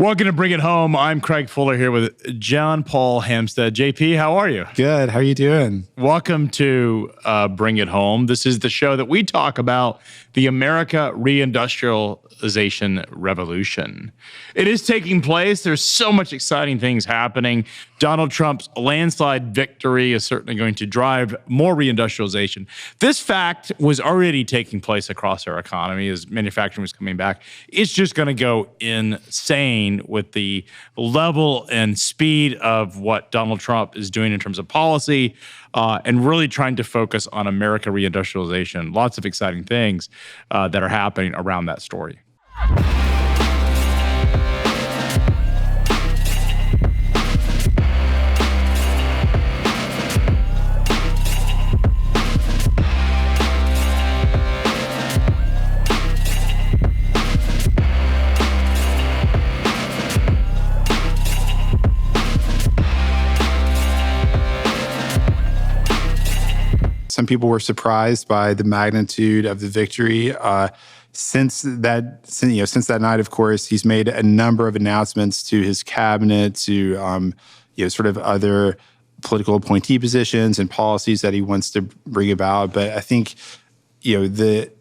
Welcome to Bring It Home. I'm Craig Fuller here with John Paul Hampstead. JP, how are you? Good. How are you doing? Welcome to Bring It Home. This is the show that we talk about the America reindustrialization revolution. It is taking place. There's so much exciting things happening. Donald Trump's landslide victory is certainly going to drive more reindustrialization. This fact was already taking place across our economy as manufacturing was coming back. It's just going to go insane with the level and speed of what Donald Trump is doing in terms of policy and really trying to focus on America reindustrialization. Lots of exciting things that are happening around that story. Some people were surprised by the magnitude of the victory. Since that night, of course, he's made a number of announcements to his cabinet, to sort of other political appointee positions and policies that he wants to bring about. But I think the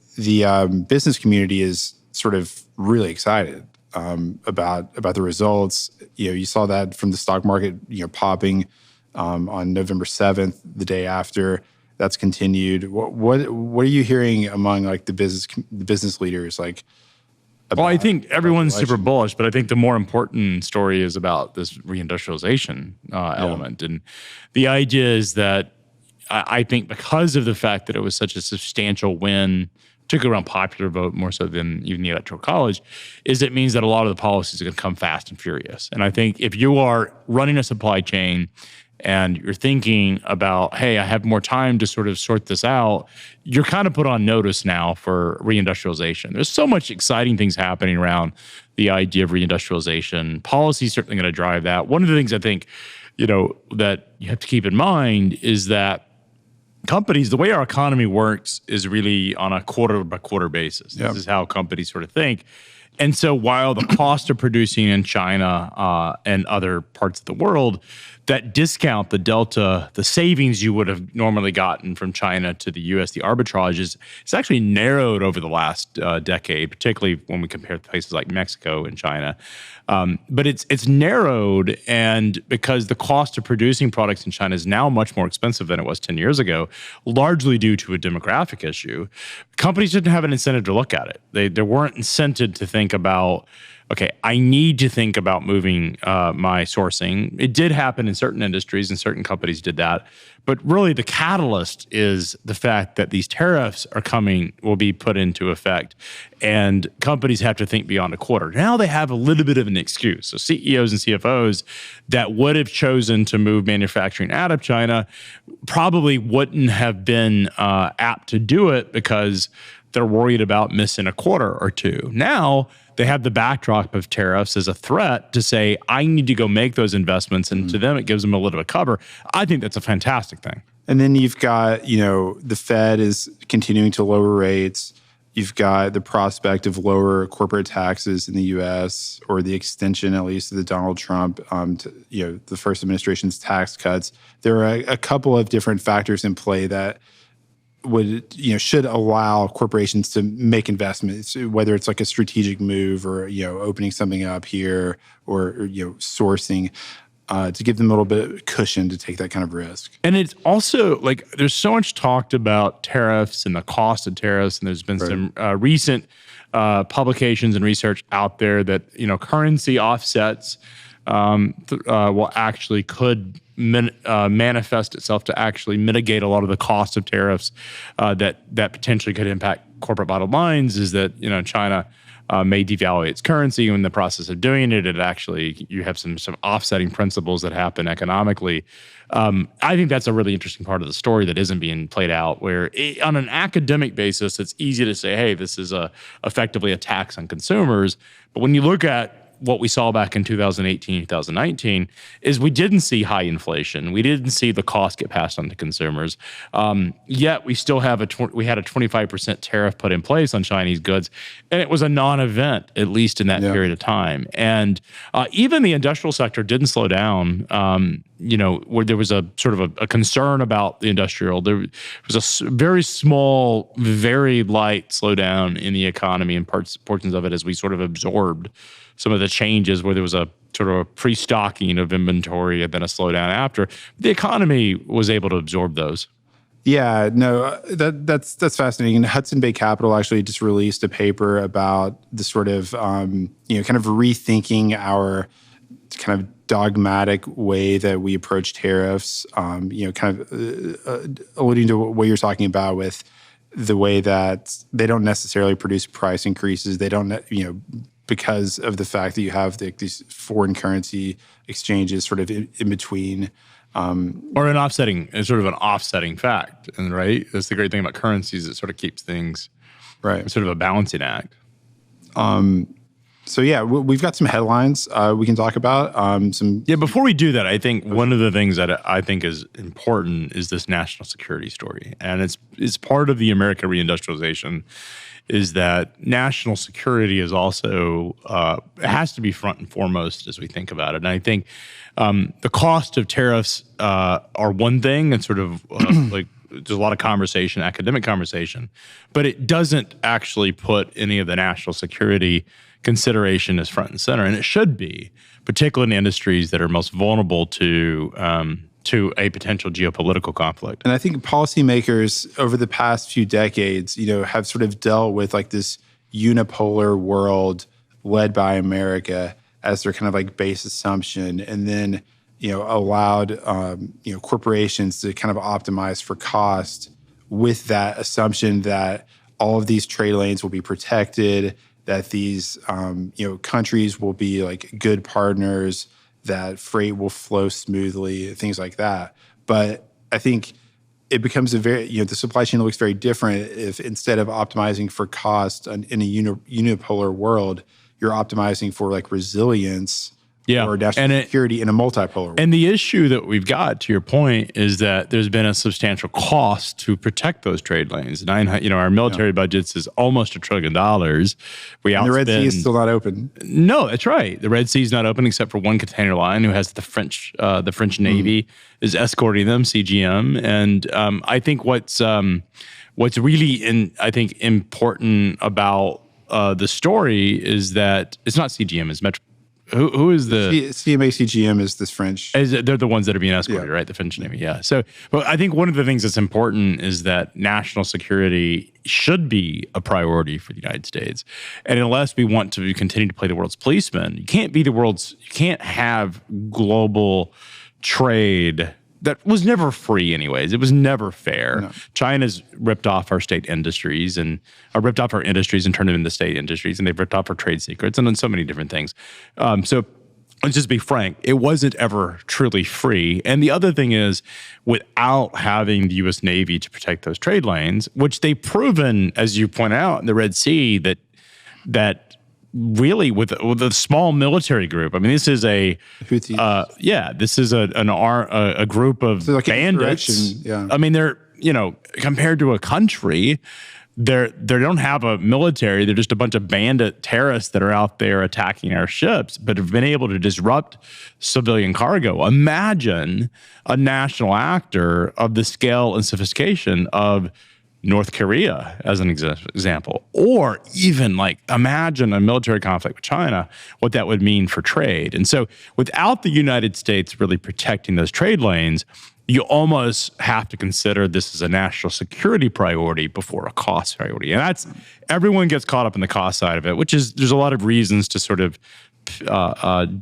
business community is sort of really excited about the results. You saw that from the stock market, popping on November 7th, the day after. That's continued. What are you hearing among the business leaders Well, I think everyone's super bullish, but I think the more important story is about this reindustrialization element. And the idea is that I think because of the fact that it was such a substantial win, particularly around popular vote, more so than even the Electoral College, is it means that a lot of the policies are going to come fast and furious. And I think if you are running a supply chain and you're thinking about, hey, I have more time to sort of sort this out, you're kind of put on notice now for reindustrialization. There's so much exciting things happening around the idea of reindustrialization. Policy is certainly going to drive that. One of the things I think, that you have to keep in mind is that companies, the way our economy works is really on a quarter-by-quarter basis. Yep. This is how companies sort of think. And so while the cost of producing in China and other parts of the world, that discount, the delta, the savings you would have normally gotten from China to the U.S., the arbitrages, it's actually narrowed over the last decade, particularly when we compare places like Mexico and China. But it's narrowed, and because the cost of producing products in China is now much more expensive than it was 10 years ago, largely due to a demographic issue, companies didn't have an incentive to look at it. They weren't incented to think about, okay, I need to think about moving my sourcing. It did happen in certain industries, and certain companies did that. But really, the catalyst is the fact that these tariffs will be put into effect, and companies have to think beyond a quarter. Now they have a little bit of an excuse. So CEOs and CFOs that would have chosen to move manufacturing out of China probably wouldn't have been apt to do it because they're worried about missing a quarter or two. Now they have the backdrop of tariffs as a threat to say, I need to go make those investments. And to them, it gives them a little bit of cover. I think that's a fantastic thing. And then you've got, the Fed is continuing to lower rates. You've got the prospect of lower corporate taxes in the U.S., or the extension, at least, of the Donald Trump, the first administration's tax cuts. There are a couple of different factors in play that should allow corporations to make investments, whether it's like a strategic move or, opening something up here or sourcing, to give them a little bit of cushion to take that kind of risk. And it's also there's so much talked about tariffs and the cost of tariffs. And there's been some recent publications and research out there that, currency offsets could manifest itself to actually mitigate a lot of the cost of tariffs that potentially could impact corporate bottom lines. Is that China may devalue its currency. In the process of doing it, you have some offsetting principles that happen economically. I think that's a really interesting part of the story that isn't being played out, where on an academic basis, it's easy to say, hey, this is effectively a tax on consumers. But when you look at what we saw back in 2018, 2019 is we didn't see high inflation. We didn't see the cost get passed on to consumers. Yet we still have we had a 25% tariff put in place on Chinese goods, and it was a non-event, at least in that period of time. And even the industrial sector didn't slow down. Where there was a sort of a concern about the industrial, there was a very small, very light slowdown in the economy and portions of it as we sort of absorbed some of the changes where there was a sort of a pre-stocking of inventory and then a slowdown after. The economy was able to absorb those. Yeah, no, that's fascinating. And Hudson Bay Capital actually just released a paper about the sort of, kind of rethinking our kind of dogmatic way that we approach tariffs, kind of alluding to what you're talking about with the way that they don't necessarily produce price increases. They don't, because of the fact that you have these foreign currency exchanges sort of in between. Or sort of an offsetting fact. And right, that's the great thing about currencies. It sort of keeps things right, sort of a balancing act. So yeah, we've got some headlines we can talk about. Before we do that, I think one of the things that I think is important is this national security story, and it's part of the American reindustrialization. Is that national security is also it has to be front and foremost as we think about it. And I think the cost of tariffs are one thing, and sort of like there's a lot of conversation, academic conversation, but it doesn't actually put any of the national security consideration as front and center, and it should be, particularly in industries that are most vulnerable to a potential geopolitical conflict. And I think policymakers over the past few decades, have sort of dealt with like this unipolar world led by America as their kind of like base assumption, and then allowed corporations to kind of optimize for cost with that assumption that all of these trade lanes will be protected, that these countries will be like good partners, that freight will flow smoothly, things like that. But I think it becomes the supply chain looks very different if instead of optimizing for cost in a unipolar world, you're optimizing for like resilience or national security in a multipolar world. And the issue that we've got, to your point, is that there's been a substantial cost to protect those trade lanes. Our military budgets is almost $1 trillion. The Red Sea is still not open. No, that's right. The Red Sea is not open except for one container line who has the French Navy is escorting them, CGM. And I think what's really important about the story is that it's not CGM, it's Metro. Who is the CMA CGM is this French? They're the ones that are being escorted, right? The French Navy, yeah. So, but I think one of the things that's important is that national security should be a priority for the United States, and unless we want to continue to play the world's policeman, you can't have global trade that was never free anyways. It was never fair. No. China's ripped off our state industries and ripped off our industries and turned them into state industries, and they've ripped off our trade secrets and done so many different things. So let's just be frank, it wasn't ever truly free. And the other thing is, without having the U.S. Navy to protect those trade lanes, which they've proven, as you point out, in the Red Sea, that really with a small military group. I mean, this is a this is a group of like bandits. Yeah. I mean, they're compared to a country, they don't have a military. They're just a bunch of bandit terrorists that are out there attacking our ships, but have been able to disrupt civilian cargo. Imagine a national actor of the scale and sophistication of North Korea as an example, or even like imagine a military conflict with China, what that would mean for trade. And so without the United States really protecting those trade lanes, you almost have to consider this as a national security priority before a cost priority. And everyone gets caught up in the cost side of it, which is, there's a lot of reasons to sort of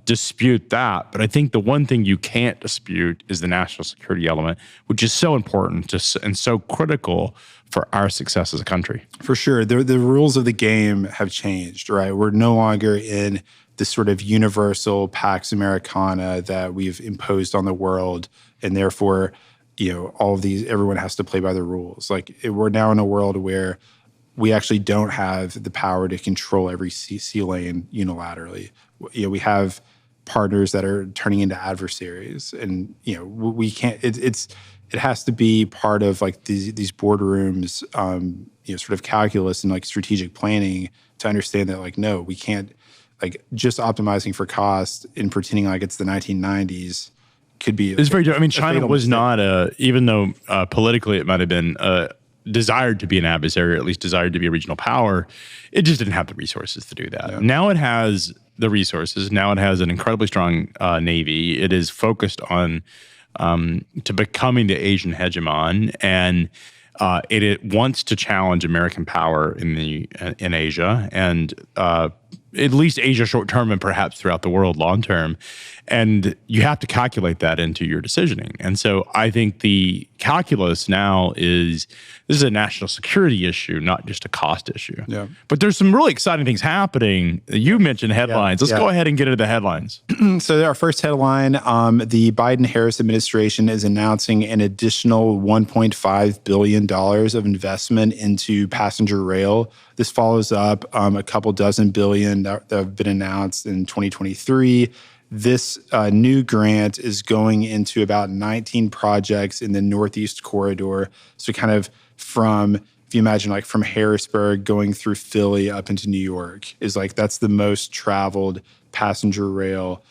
dispute that. But I think the one thing you can't dispute is the national security element, which is so important and so critical for our success as a country. For sure. The rules of the game have changed, right? We're no longer in this sort of universal Pax Americana that we've imposed on the world. And therefore, all of these, everyone has to play by the rules. Like we're now in a world where we actually don't have the power to control every sea lane unilaterally. we have partners that are turning into adversaries, and we can't. It has to be part of like these boardrooms, sort of calculus and like strategic planning to understand that like no, we can't like just optimizing for cost and pretending like it's the 1990s could be. It's very. I mean, China was not even though politically it might have been desired to be an adversary, or at least desired to be a regional power. It just didn't have the resources to do that. Yeah. Now it has the resources. Now it has an incredibly strong navy. It is focused on to becoming the Asian hegemon, and it wants to challenge American power in Asia, and at least Asia short term, and perhaps throughout the world long term. And you have to calculate that into your decisioning. And so I think the calculus now is this is a national security issue, not just a cost issue. Yeah. But there's some really exciting things happening. You mentioned headlines. Let's go ahead and get into the headlines. So our first headline, the Biden-Harris administration is announcing an additional $1.5 billion of investment into passenger rail. This follows up a couple dozen billion that have been announced in 2023. This new grant is going into about 19 projects in the Northeast corridor. So kind of from, if you imagine like from Harrisburg going through Philly up into New York is like, that's the most traveled passenger rail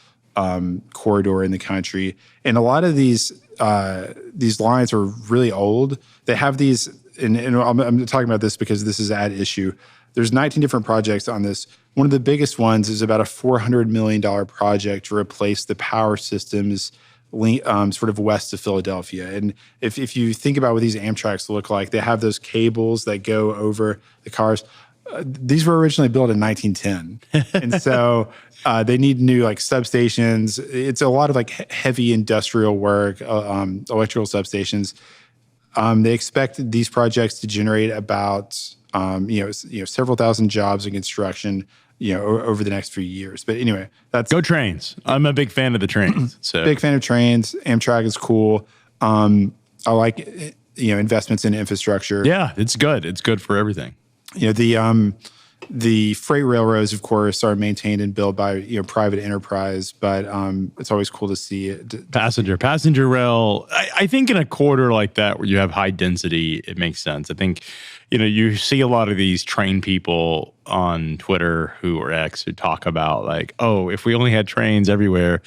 corridor in the country. And a lot of these lines are really old. They have these, and I'm talking about this because this is at issue. There's 19 different projects on this. One of the biggest ones is about a $400 million project to replace the power systems sort of west of Philadelphia. And if you think about what these Amtraks look like, they have those cables that go over the cars. These were originally built in 1910. And so they need new like substations. It's a lot of like heavy industrial work, electrical substations. They expect these projects to generate about several thousand jobs in construction, over the next few years. But anyway, that's go trains. I'm a big fan of the trains. So big fan of trains. Amtrak is cool. I like investments in infrastructure. Yeah, it's good. It's good for everything. The freight railroads, of course, are maintained and built by private enterprise, but it's always cool to see it. Passenger rail. I think in a corridor like that where you have high density, it makes sense. I think you see a lot of these train people on Twitter or X who talk about like, oh, if we only had trains everywhere.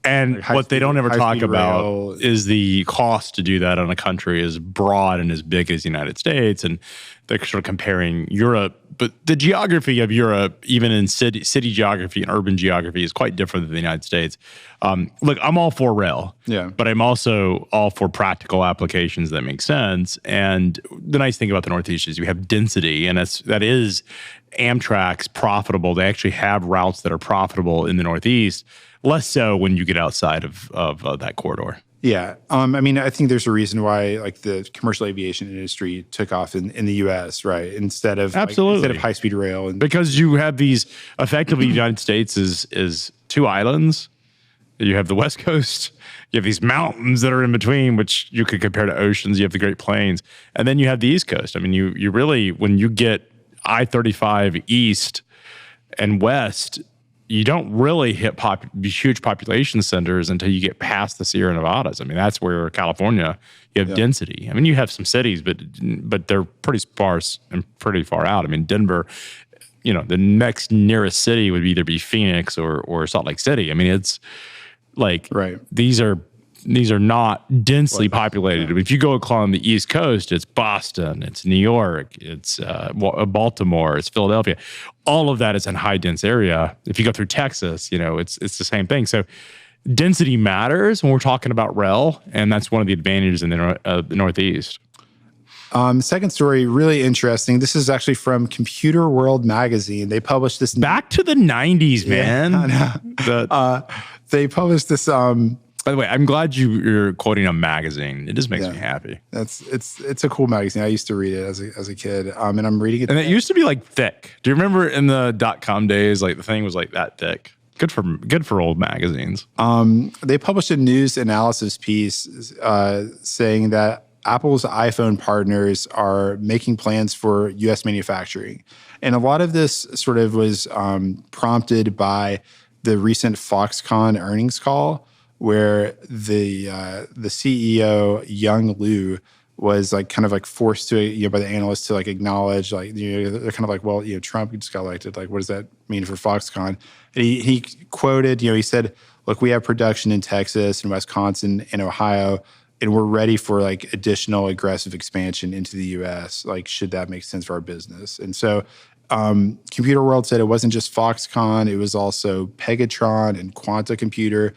And like what they don't ever talk about is the cost to do that on a country as broad and as big as the United States. And they're sort of comparing Europe. But the geography of Europe, even in city geography and urban geography, is quite different than the United States. Look, I'm all for rail, but I'm also all for practical applications that make sense. And the nice thing about the Northeast is you have density, and that is Amtrak's profitable. They actually have routes that are profitable in the Northeast. Less so when you get outside of that corridor. Yeah. I think there's a reason why like the commercial aviation industry took off in the U.S., right? Instead of high-speed rail. Because you have these, effectively the United States is two islands. You have the West Coast. You have these mountains that are in between, which you could compare to oceans. You have the Great Plains. And then you have the East Coast. I mean, you really, when you get I-35 east and west, you don't really hit huge population centers until you get past the Sierra Nevadas. I mean, that's where California, you have density. I mean, you have some cities, but they're pretty sparse and pretty far out. I mean, Denver, the next nearest city would either be Phoenix or Salt Lake City. I mean, it's like these are not densely populated. I mean, if you go along the East Coast, it's Boston, it's New York, it's Baltimore, it's Philadelphia. All of that is in high dense area. If you go through Texas, it's the same thing. So density matters when we're talking about rail, and that's one of the advantages in the Northeast. Second story, really interesting. This is actually from Computer World magazine. They published this back to the 90s, man. Yeah, I know. They published this. By the way, I'm glad you're quoting a magazine. It just makes me happy. It's a cool magazine. I used to read it as a kid, and I'm reading it. And it used to be like thick. Do you remember in the .com days, like the thing was like that thick? Good for old magazines. They published a news analysis piece saying that Apple's iPhone partners are making plans for U.S. manufacturing, and a lot of this sort of was prompted by the recent Foxconn earnings call where the CEO Young Liu was like kind of like forced to, by the analysts to like acknowledge, like, they're kind of like, well, Trump just got elected. Like, what does that mean for Foxconn? And he quoted, he said, look, we have production in Texas and Wisconsin and Ohio, and we're ready for like additional aggressive expansion into the U.S. Like, should that make sense for our business? And so Computer World said it wasn't just Foxconn, it was also Pegatron and Quanta Computer,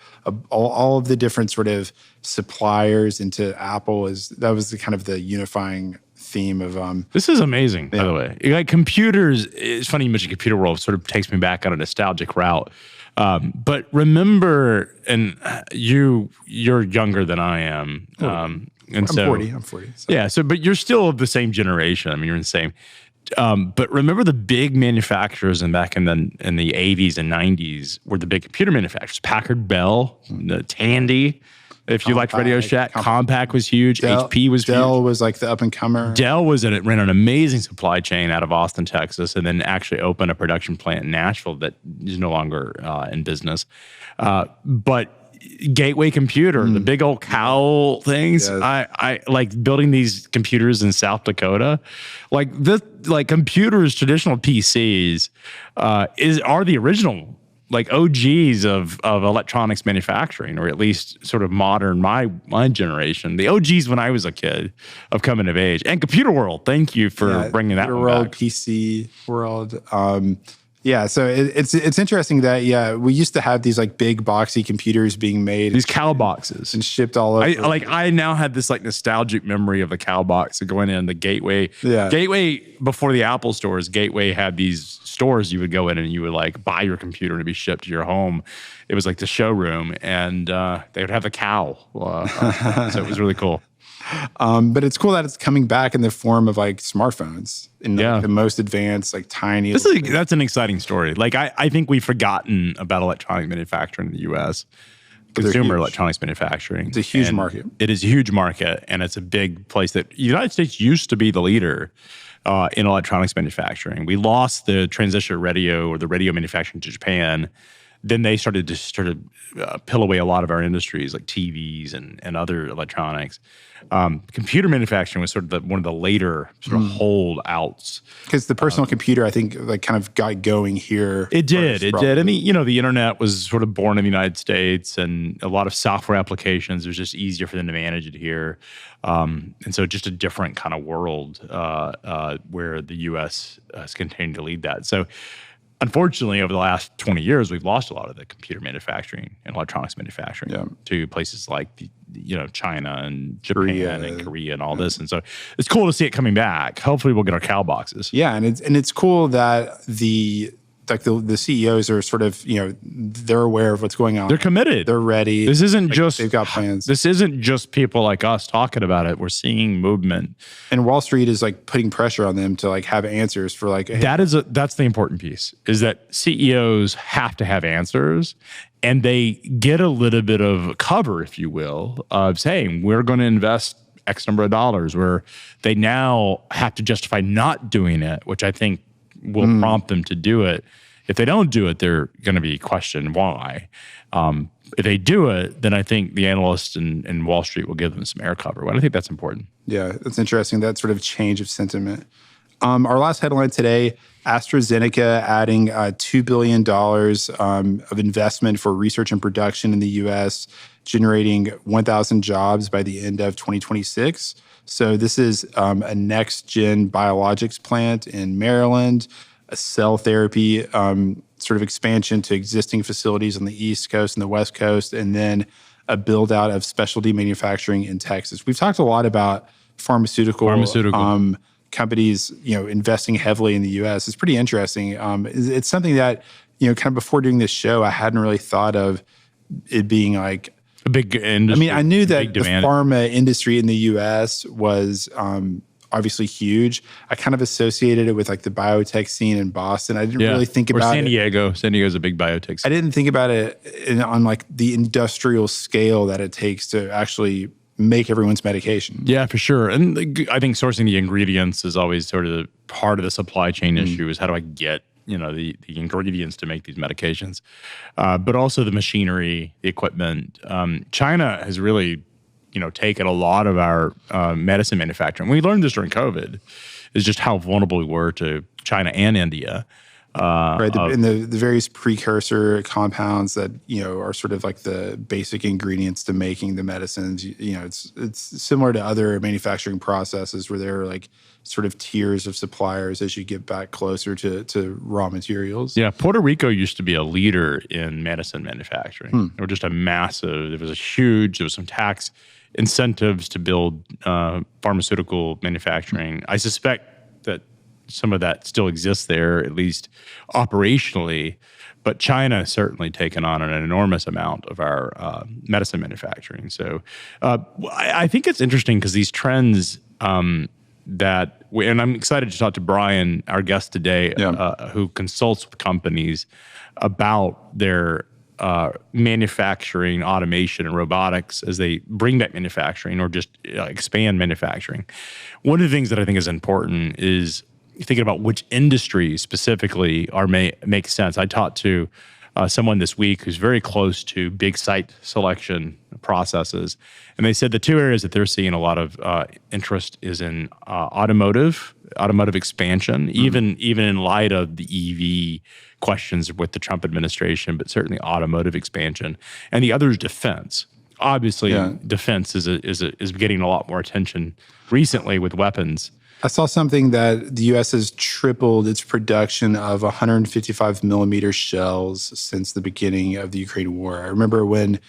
all of the different sort of suppliers into Apple. That was the kind of the unifying theme of this is amazing, by the way. Like, computers, it's funny you mentioned Computer World, sort of takes me back on a nostalgic route. But remember, and you're younger than I am. And I'm 40. So. Yeah, but you're still of the same generation. I mean, you're in the same. But remember the big manufacturers back in the 80s and 90s were the big computer manufacturers. Packard Bell, Tandy. If you liked Radio Shack, Compaq was huge. HP was huge. Dell was like the up and comer. Dell ran an amazing supply chain out of Austin, Texas, and then actually opened a production plant in Nashville that is no longer in business. But Gateway Computer, the big old cowl things. Yes. I like building these computers in South Dakota. Like computers, traditional PCs, are the original like OGs of electronics manufacturing, or at least sort of modern my generation. The OGs when I was a kid of coming of age. And Computer World, thank you for bringing that one back. PC World. So it's interesting that we used to have these like big boxy computers being made, these cow boxes, and shipped all over. I now had this like nostalgic memory of the cow box going in the Gateway. Yeah. Gateway, before the Apple stores, Gateway had these stores you would go in and you would like buy your computer to be shipped to your home. It was like the showroom, and they would have a cow. So it was really cool. But it's cool that it's coming back in the form of like smartphones in the most advanced, like tiny. That's an exciting story. Like I think we've forgotten about electronic manufacturing in the U.S. Consumer electronics manufacturing. It's a huge market. It is a huge market, and it's a big place that the United States used to be the leader in electronics manufacturing. We lost the transistor radio or the radio manufacturing to Japan. Then they started to sort of peel away a lot of our industries like TVs and other electronics. Computer manufacturing was sort of one of the later sort of holdouts. Because the personal computer, I think, like kind of got going here. It did. And the internet was sort of born in the United States, and a lot of software applications, it was just easier for them to manage it here. And so just a different kind of world where the U.S. has continued to lead that. So unfortunately, over the last 20 years, we've lost a lot of the computer manufacturing and electronics manufacturing to places like China and Japan and Korea and all this. And so it's cool to see it coming back. Hopefully, we'll get our cow boxes. Yeah, and it's cool that the CEOs are sort of, they're aware of what's going on. They're committed. They're ready. This isn't just they've got plans. This isn't just people like us talking about it. We're seeing movement. And Wall Street is like putting pressure on them to like have answers for like, hey. That's the important piece, is that CEOs have to have answers, and they get a little bit of cover, if you will, of saying we're going to invest X number of dollars, where they now have to justify not doing it, which I think will prompt them to do it. If they don't do it, they're going to be questioned why. If they do it, then I think the analysts and Wall Street will give them some air cover. But I think that's important. Yeah, that's interesting, that sort of change of sentiment. Our last headline today, AstraZeneca adding $2 billion of investment for research and production in the U.S., generating 1,000 jobs by the end of 2026. So this is a next-gen biologics plant in Maryland, a cell therapy sort of expansion to existing facilities on the East Coast and the West Coast, and then a build-out of specialty manufacturing in Texas. We've talked a lot about pharmaceutical companies, investing heavily in the U.S. It's pretty interesting. It's something that, kind of before doing this show, I hadn't really thought of it being like a big industry. I mean, I knew that the pharma industry in the U.S. was obviously huge. I kind of associated it with like the biotech scene in Boston. I didn't really think about San Diego. San Diego's a big biotech scene. I didn't think about it on like the industrial scale that it takes to actually make everyone's medication. Yeah, for sure. And I think sourcing the ingredients is always sort of part of the supply chain issue, is how do I get the ingredients to make these medications, but also the machinery, the equipment. China has really, taken a lot of our medicine manufacturing. We learned this during COVID, is just how vulnerable we were to China and India. Right, and the various precursor compounds that are sort of like the basic ingredients to making the medicines. It's similar to other manufacturing processes where there are like sort of tiers of suppliers as you get back closer to raw materials. Yeah, Puerto Rico used to be a leader in medicine manufacturing. They were just there was some tax incentives to build pharmaceutical manufacturing. I suspect that some of that still exists there, at least operationally, but China has certainly taken on an enormous amount of our medicine manufacturing. So I think it's interesting because these trends and I'm excited to talk to Brian, our guest today, who consults with companies about their manufacturing, automation, and robotics as they bring back manufacturing or just expand manufacturing. One of the things that I think is important is thinking about which industries specifically make sense. I talked to someone this week who's very close to big site selection processes, and they said the two areas that they're seeing a lot of interest is in automotive expansion, even in light of the EV questions with the Trump administration, but certainly automotive expansion, and the other is defense. Obviously, defense is getting a lot more attention recently with weapons. I saw something that the U.S. has tripled its production of 155 millimeter shells since the beginning of the Ukraine war. I remember when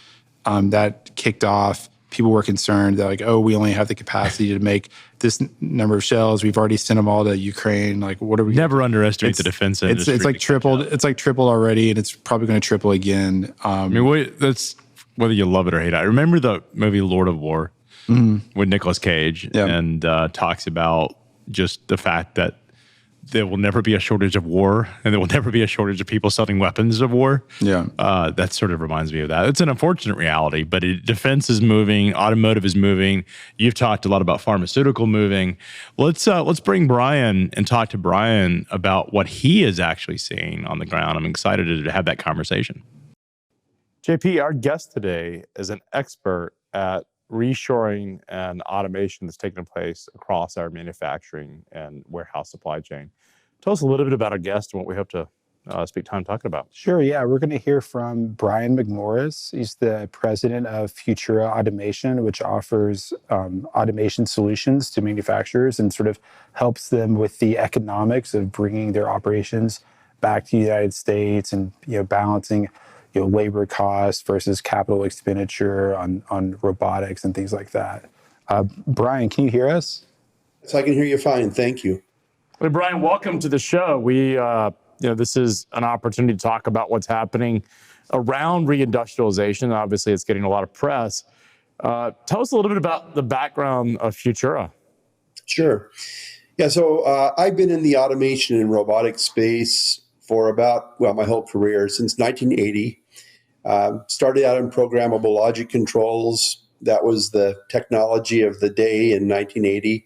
that kicked off, people were concerned that we only have the capacity to make this number of shells. We've already sent them all to Ukraine. Like, what are we? Never underestimate the defense industry. It's like tripled. It's like tripled already, and it's probably going to triple again. That's whether you love it or hate it. I remember the movie Lord of War with Nicolas Cage, and talks about just the fact that there will never be a shortage of war, and there will never be a shortage of people selling weapons of war. That sort of reminds me of that. It's an unfortunate reality, but defense is moving, automotive is moving. You've talked a lot about pharmaceutical moving. Let's bring Brian and talk to Brian about what he is actually seeing on the ground. I'm excited to have that conversation. JP, our guest today is an expert at reshoring and automation that's taking place across our manufacturing and warehouse supply chain. Tell us a little bit about our guest and what we hope to speak time talking about. Sure, yeah. We're going to hear from Brian McMorris. He's the president of Futura Automation, which offers automation solutions to manufacturers and sort of helps them with the economics of bringing their operations back to the United States and balancing labor costs versus capital expenditure on robotics and things like that. Brian, can you hear us? Yes, I can hear you fine. Thank you. Well, Brian, welcome to the show. We, this is an opportunity to talk about what's happening around reindustrialization. Obviously, it's getting a lot of press. Tell us a little bit about the background of Futura. Sure. Yeah, so I've been in the automation and robotics space for about, my whole career, since 1980. Started out in programmable logic controls. That was the technology of the day in 1980.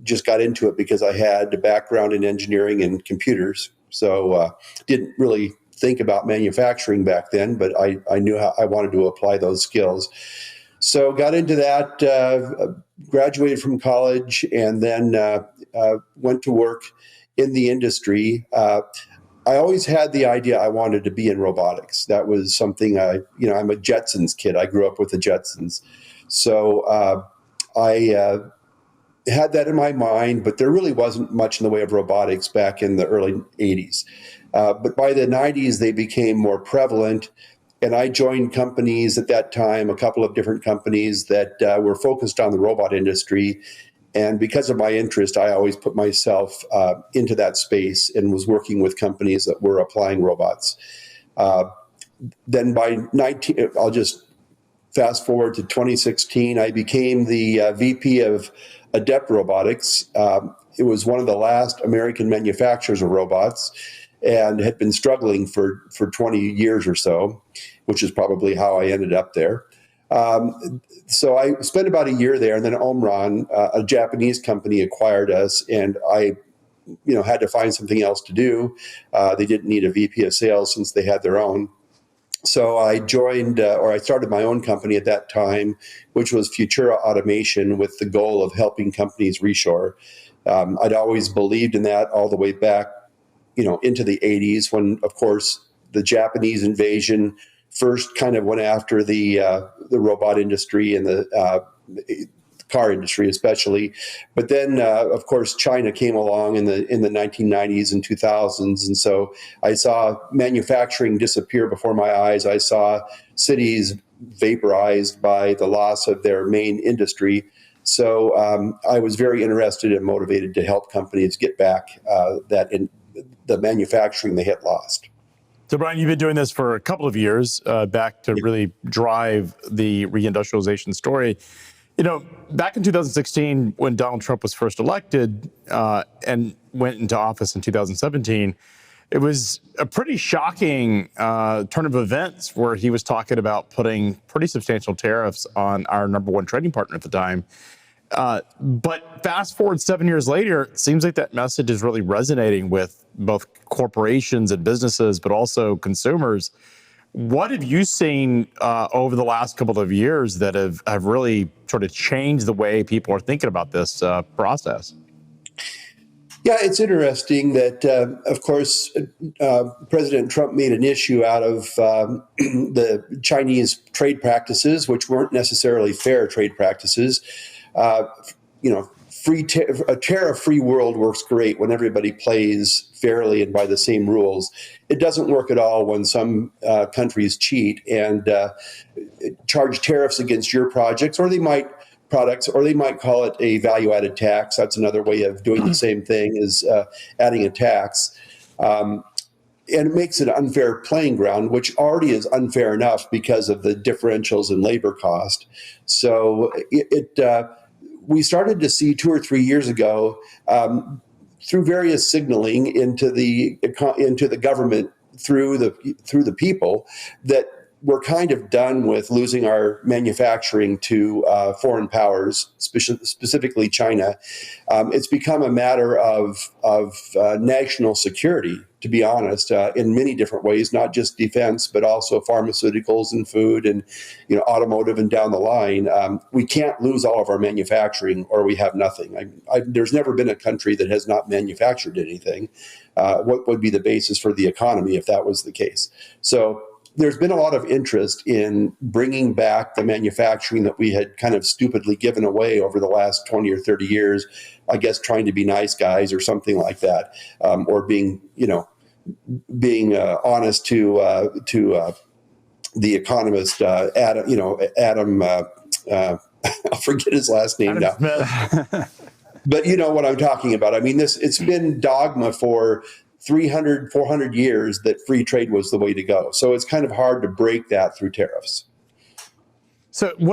Just got into it because I had a background in engineering and computers. So didn't really think about manufacturing back then, but I knew how I wanted to apply those skills. So got into that, graduated from college, and then went to work in the industry. I always had the idea I wanted to be in robotics. That was something I'm a Jetsons kid. I grew up with the Jetsons. So I had that in my mind, but there really wasn't much in the way of robotics back in the early 80s. But by the 90s, they became more prevalent. And I joined companies at that time, a couple of different companies that were focused on the robot industry. And because of my interest, I always put myself into that space and was working with companies that were applying robots. Then I'll just fast forward to 2016, I became the VP of Adept Robotics. It was one of the last American manufacturers of robots and had been struggling for 20 years or so, which is probably how I ended up there. So I spent about a year there, and then Omron, a Japanese company, acquired us, and I had to find something else to do. They didn't need a VP of sales since they had their own. So I I started my own company at that time, which was Futura Automation, with the goal of helping companies reshore. I'd always believed in that all the way back, into the 80s, when, of course, the Japanese invasion first kind of went after the robot industry and the car industry especially. But then, of course, China came along in the 1990s and 2000s. And so I saw manufacturing disappear before my eyes. I saw cities vaporized by the loss of their main industry. So I was very interested and motivated to help companies get back the manufacturing they had lost. So, Brian, you've been doing this for a couple of years, back to really drive the reindustrialization story. Back in 2016, when Donald Trump was first elected and went into office in 2017, it was a pretty shocking turn of events where he was talking about putting pretty substantial tariffs on our number one trading partner at the time. But fast forward 7 years later, it seems like that message is really resonating with both corporations and businesses, but also consumers. What have you seen over the last couple of years that have really sort of changed the way people are thinking about this process? Yeah, it's interesting that, of course, President Trump made an issue out of the Chinese trade practices, which weren't necessarily fair trade practices. A tariff-free world works great when everybody plays fairly and by the same rules. It doesn't work at all when some countries cheat and charge tariffs against your projects, or they might call it a value-added tax. That's another way of doing the same thing, is adding a tax. And it makes it an unfair playing ground, which already is unfair enough because of the differentials in labor cost. So we started to see 2 or 3 years ago, through various signaling into the government through the people, that we're kind of done with losing our manufacturing to foreign powers, specifically China. It's become a matter of national security, to be honest, in many different ways, not just defense, but also pharmaceuticals and food and automotive and down the line. We can't lose all of our manufacturing, or we have nothing. There's never been a country that has not manufactured anything. What would be the basis for the economy if that was the case? So there's been a lot of interest in bringing back the manufacturing that we had kind of stupidly given away over the last 20 or 30 years, I guess, trying to be nice guys or something like that, or being honest to the economist, Adam, I'll forget his last name now. But you know what I'm talking about. I mean, it's been dogma for 300, 400 years that free trade was the way to go. So it's kind of hard to break that through tariffs. So a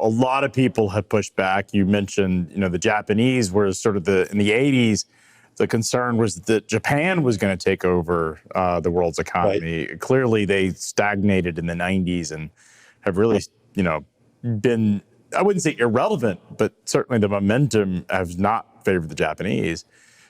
lot of people have pushed back. You mentioned, the Japanese were sort of in the 80s, the concern was that Japan was going to take over the world's economy. Right. Clearly, they stagnated in the 90s and have really, been, I wouldn't say irrelevant, but certainly the momentum has not favored the Japanese.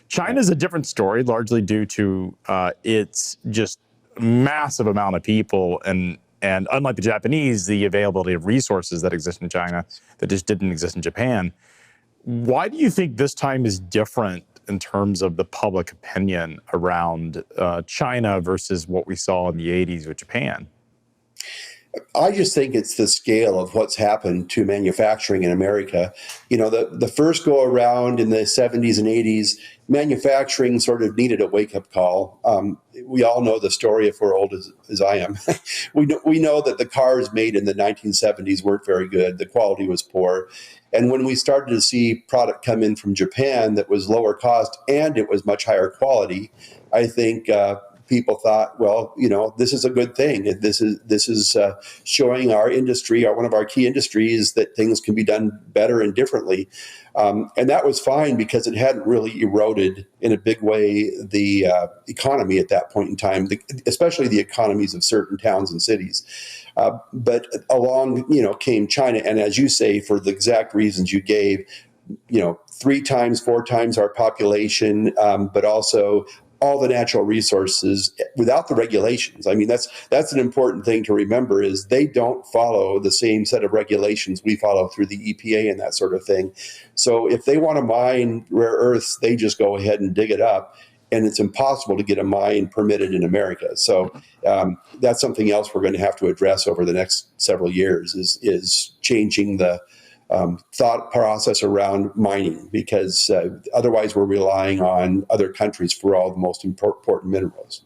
China's a different story, largely due to its just massive amount of people and unlike the Japanese, the availability of resources that exist in China that just didn't exist in Japan. Why do you think this time is different in terms of the public opinion around China versus what we saw in the 80s with Japan? I just think it's the scale of what's happened to manufacturing in America. The first go around in the 70s and 80s, manufacturing sort of needed a wake-up call. We all know the story, if we're old as I am. We know that the cars made in the 1970s weren't very good. The quality was poor. And when we started to see product come in from Japan that was lower cost and it was much higher quality, I think people thought, well, this is a good thing. This is showing our industry, one of our key industries, that things can be done better and differently. And that was fine because it hadn't really eroded in a big way the economy at that point in time, especially the economies of certain towns and cities. But along, came China, and as you say, for the exact reasons you gave, 3 times, 4 times our population, but also all the natural resources without the regulations. I mean, that's an important thing to remember, is they don't follow the same set of regulations we follow through the EPA and that sort of thing. So if they want to mine rare earths, they just go ahead and dig it up. And it's impossible to get a mine permitted in America. So that's something else we're going to have to address over the next several years, is changing the thought process around mining, because otherwise we're relying on other countries for all the most important minerals.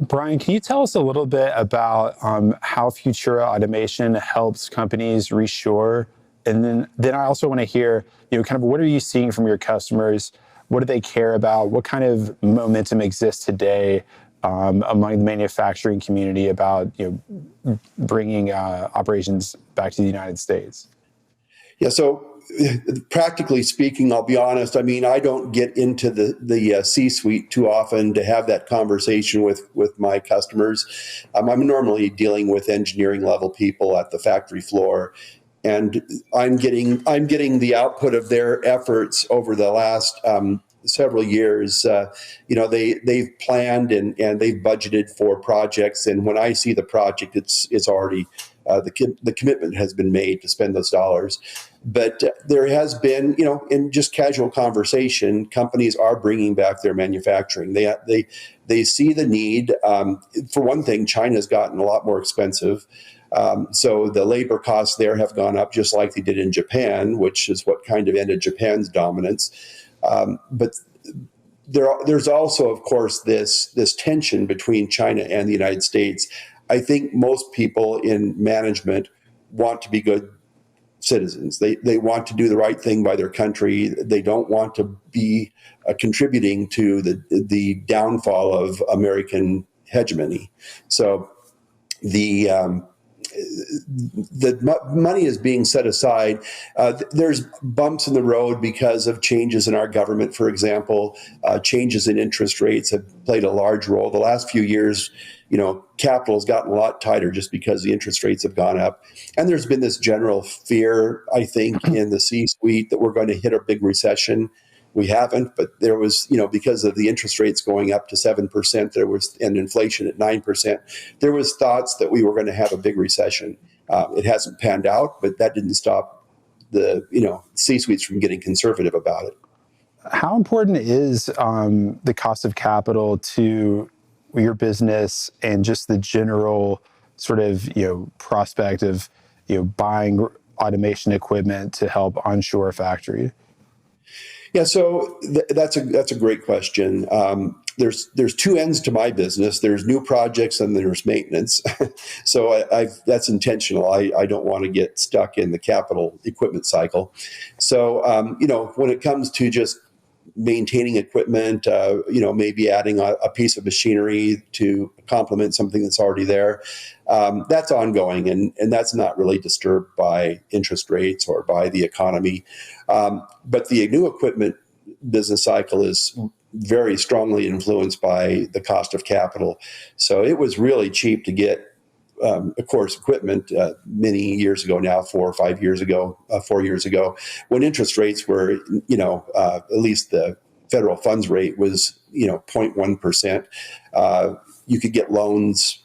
Brian, can you tell us a little bit about how Futura Automation helps companies reshore? And then I also want to hear, kind of what are you seeing from your customers? What do they care about? What kind of momentum exists today among the manufacturing community about bringing operations back to the United States? Yeah, so practically speaking, I'll be honest, I mean, I don't get into the C-suite too often to have that conversation with my customers. I'm normally dealing with engineering level people at the factory floor, and I'm getting the output of their efforts over the last several years. They've planned and they've budgeted for projects, and when I see the project, it's already the commitment has been made to spend those dollars. But there has been, in just casual conversation, companies are bringing back their manufacturing. They see the need. For one thing, China's gotten a lot more expensive. So the labor costs there have gone up, just like they did in Japan, which is what kind of ended Japan's dominance. But there's also, of course, this tension between China and the United States. I think most people in management want to be good citizens. They want to do the right thing by their country. They don't want to be contributing to the downfall of American hegemony. So the money is being set aside. There's bumps in the road because of changes in our government, for example. Changes in interest rates have played a large role. The last few years, capital has gotten a lot tighter just because the interest rates have gone up. And there's been this general fear, I think, in the C-suite that we're going to hit a big recession. We haven't, but there was, because of the interest rates going up to 7%, and inflation at 9%, there was thoughts that we were going to have a big recession. It hasn't panned out, but that didn't stop the, C-suites from getting conservative about it. How important is the cost of capital to your business and just the general sort of, prospect of, buying automation equipment to help onshore a factory? Yeah, so that's a great question. There's two ends to my business. There's new projects and there's maintenance. So that's intentional. I don't want to get stuck in the capital equipment cycle. So when it comes to just maintaining equipment, maybe adding a piece of machinery to complement something that's already there, that's ongoing, and that's not really disturbed by interest rates or by the economy. But the new equipment business cycle is very strongly influenced by the cost of capital. So it was really cheap to get, of course, equipment many years ago now, 4 years ago, when interest rates were, at least the federal funds rate was, 0.1%. You could get loans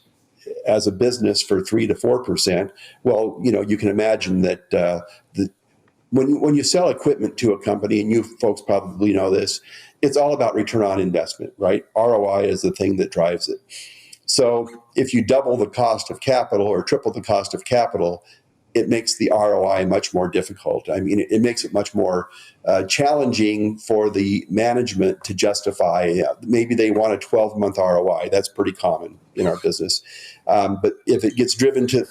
as a business for 3 to 4%. Well, you can imagine that when you sell equipment to a company, and you folks probably know this, it's all about return on investment, right? ROI is the thing that drives it. So if you double the cost of capital or triple the cost of capital, it makes the ROI much more difficult. I mean, it makes it much more challenging for the management to justify. Maybe they want a 12-month ROI. That's pretty common in our business. But if it gets driven to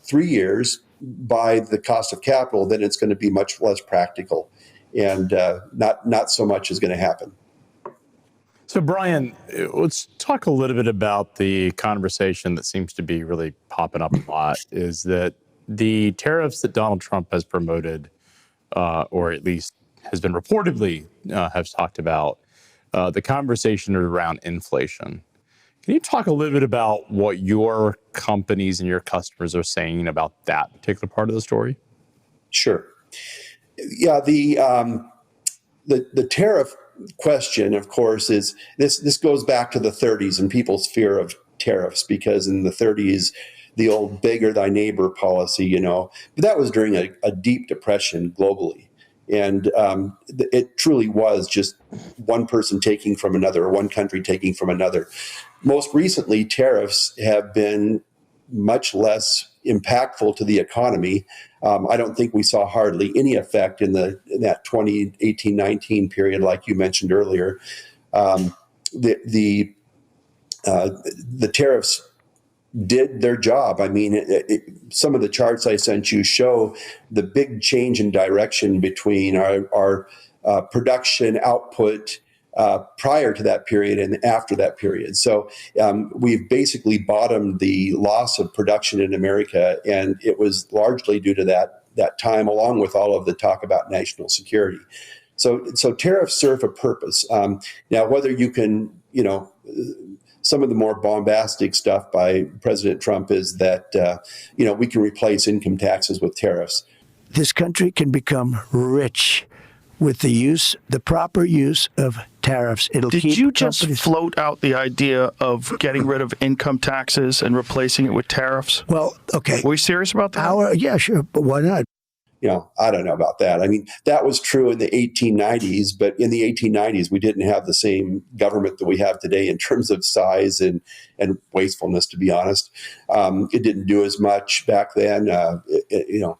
3 years by the cost of capital, then it's going to be much less practical, and not so much is going to happen. So, Brian, let's talk a little bit about the conversation that seems to be really popping up a lot, is that the tariffs that Donald Trump has promoted, or at least has been reportedly has talked about, the conversation around inflation. Can you talk a little bit about what your companies and your customers are saying about that particular part of the story? Sure. Yeah, the tariff question, of course, is this goes back to the 30s and people's fear of tariffs, because in the 30s, the old beggar thy neighbor policy, but that was during a deep depression globally. And it truly was just one person taking from another, or one country taking from another. Most recently, tariffs have been much less impactful to the economy. I don't think we saw hardly any effect in that 2018-19 period, like you mentioned earlier. The tariffs did their job. I mean, some of the charts I sent you show the big change in direction between our production output prior to that period and after that period. So we've basically bottomed the loss of production in America, and it was largely due to that time, along with all of the talk about national security. So tariffs serve a purpose. Now, whether you can, some of the more bombastic stuff by President Trump is that, we can replace income taxes with tariffs. This country can become rich with the proper use of tariffs. Did you just float out the idea of getting rid of income taxes and replacing it with tariffs? Well, okay. Were you serious about that? Yeah, sure. But why not? I don't know about that. I mean, that was true in the 1890s, but in the 1890s, we didn't have the same government that we have today in terms of size and wastefulness, to be honest. It didn't do as much back then. There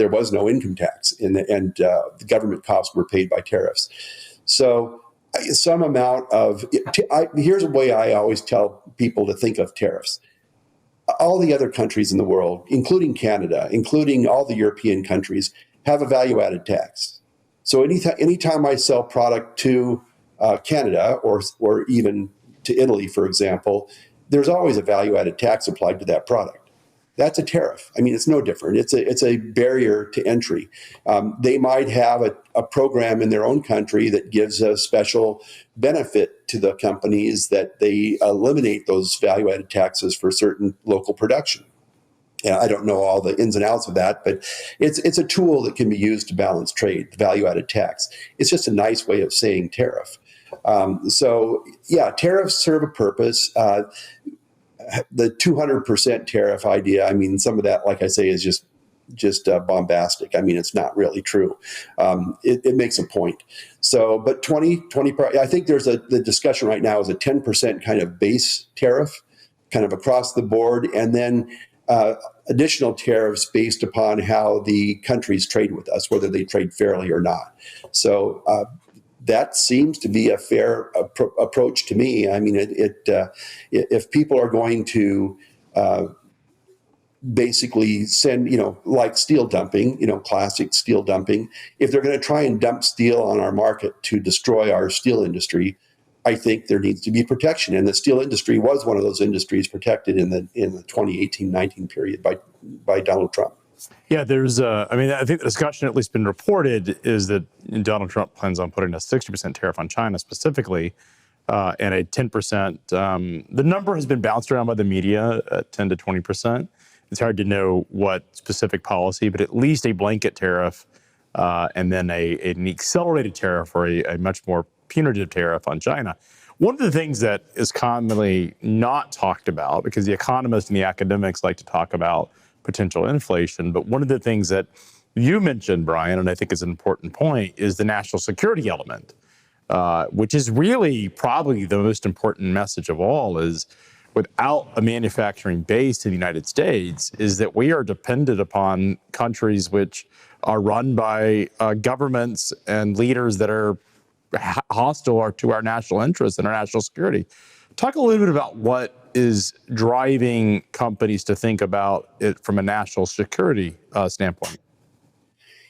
was no income tax, and the government costs were paid by tariffs. So some amount of here's a way I always tell people to think of tariffs. All the other countries in the world, including Canada, including all the European countries, have a value-added tax. So anytime I sell product to Canada or even to Italy, for example, there's always a value-added tax applied to that product. That's a tariff. I mean, it's no different. It's a barrier to entry. They might have a program in their own country that gives a special benefit to the companies that they eliminate those value-added taxes for certain local production. I don't know all the ins and outs of that, but it's a tool that can be used to balance trade, value-added tax. It's just a nice way of saying tariff. Tariffs serve a purpose. The 200% tariff idea, I mean, some of that, like I say, is just bombastic. I mean, it's not really true. It makes a point. So, but 20, I think the discussion right now is a 10% kind of base tariff, kind of across the board, and then additional tariffs based upon how the countries trade with us, whether they trade fairly or not. So that seems to be a fair approach to me. I mean, if people are going to basically send, like steel dumping, classic steel dumping, if they're going to try and dump steel on our market to destroy our steel industry, I think there needs to be protection. And the steel industry was one of those industries protected in the 2018-19 period by Donald Trump. Yeah, I think the discussion, at least been reported, is that Donald Trump plans on putting a 60% tariff on China specifically, and a 10%. The number has been bounced around by the media at 10 to 20%. It's hard to know what specific policy, but at least a blanket tariff, and then an accelerated tariff or a much more punitive tariff on China. One of the things that is commonly not talked about, because the economists and the academics like to talk about potential inflation, but one of the things that you mentioned, Brian, and I think is an important point, is the national security element, which is really probably the most important message of all, is without a manufacturing base in the United States, is that we are dependent upon countries which are run by governments and leaders that are hostile to our national interests and our national security. Talk a little bit about what is driving companies to think about it from a national security standpoint.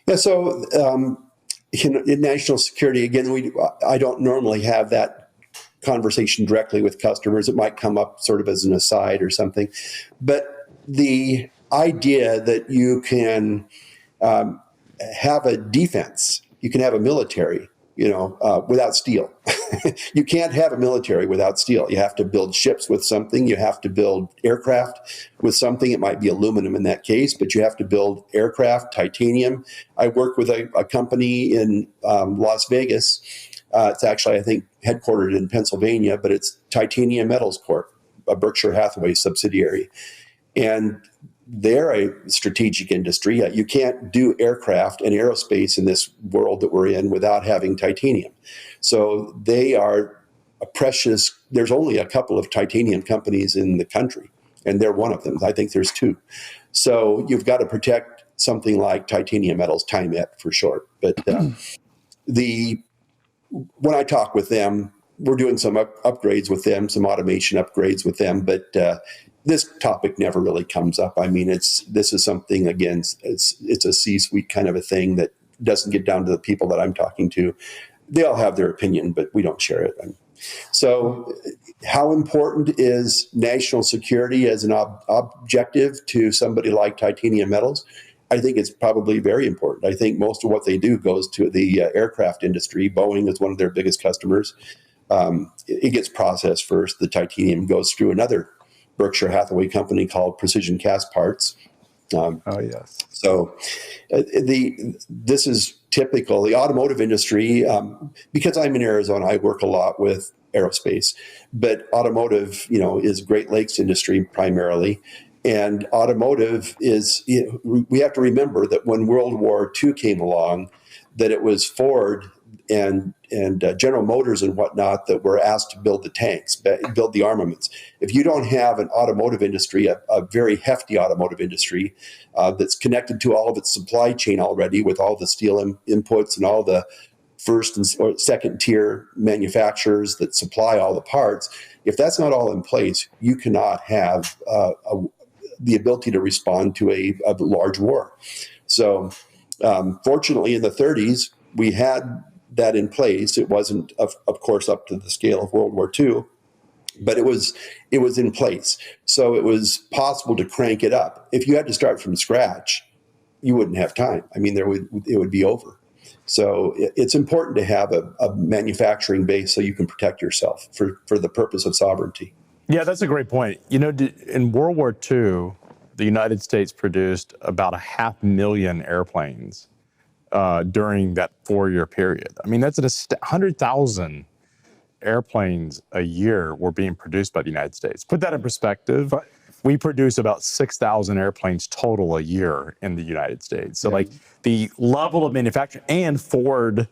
Yeah, so in national security, again, I don't normally have that conversation directly with customers. It might come up sort of as an aside or something. But the idea that you can have a defense, you can have a military, without steel. You can't have a military without steel. You have to build ships with something. You have to build aircraft with something. It might be aluminum in that case, but you have to build aircraft, titanium. I work with a company in Las Vegas. It's actually, I think, headquartered in Pennsylvania, but it's Titanium Metals Corp, a Berkshire Hathaway subsidiary. And they're a strategic industry. You can't do aircraft and aerospace in this world that we're in without having titanium. So they are a precious, there's only a couple of titanium companies in the country, and they're one of them. I think there's two. So you've got to protect something like Titanium Metals, TIMET for short. But when I talk with them, we're doing some upgrades with them, some automation upgrades with them, but this topic never really comes up. I mean, this is something, again, it's a C-suite kind of a thing that doesn't get down to the people that I'm talking to. They all have their opinion, but we don't share it. So how important is national security as an objective to somebody like Titanium Metals? I think it's probably very important. I think most of what they do goes to the aircraft industry. Boeing is one of their biggest customers. It gets processed first. The titanium goes through another Berkshire Hathaway company called Precision Cast Parts. Yes. So this is typical. The automotive industry, because I'm in Arizona, I work a lot with aerospace, but automotive, is Great Lakes industry primarily. And automotive is, we have to remember that when World War II came along, that it was Ford and General Motors and whatnot that were asked to build the tanks, build the armaments. If you don't have an automotive industry, a very hefty automotive industry that's connected to all of its supply chain already with all the steel inputs and all the first and second tier manufacturers that supply all the parts, if that's not all in place, you cannot have the ability to respond to a large war. So fortunately, in the 30s, we had that in place. It wasn't, of course, up to the scale of World War II, but it was in place. So it was possible to crank it up. If you had to start from scratch, you wouldn't have time. I mean, it would be over. So it's important to have a manufacturing base so you can protect yourself for the purpose of sovereignty. Yeah, that's a great point. In World War II, the United States produced about 500,000 airplanes during that 4-year period. I mean, that's 100,000 airplanes a year were being produced by the United States. Put that in perspective. We produce about 6,000 airplanes total a year in the United States. So the level of manufacturing, and Ford,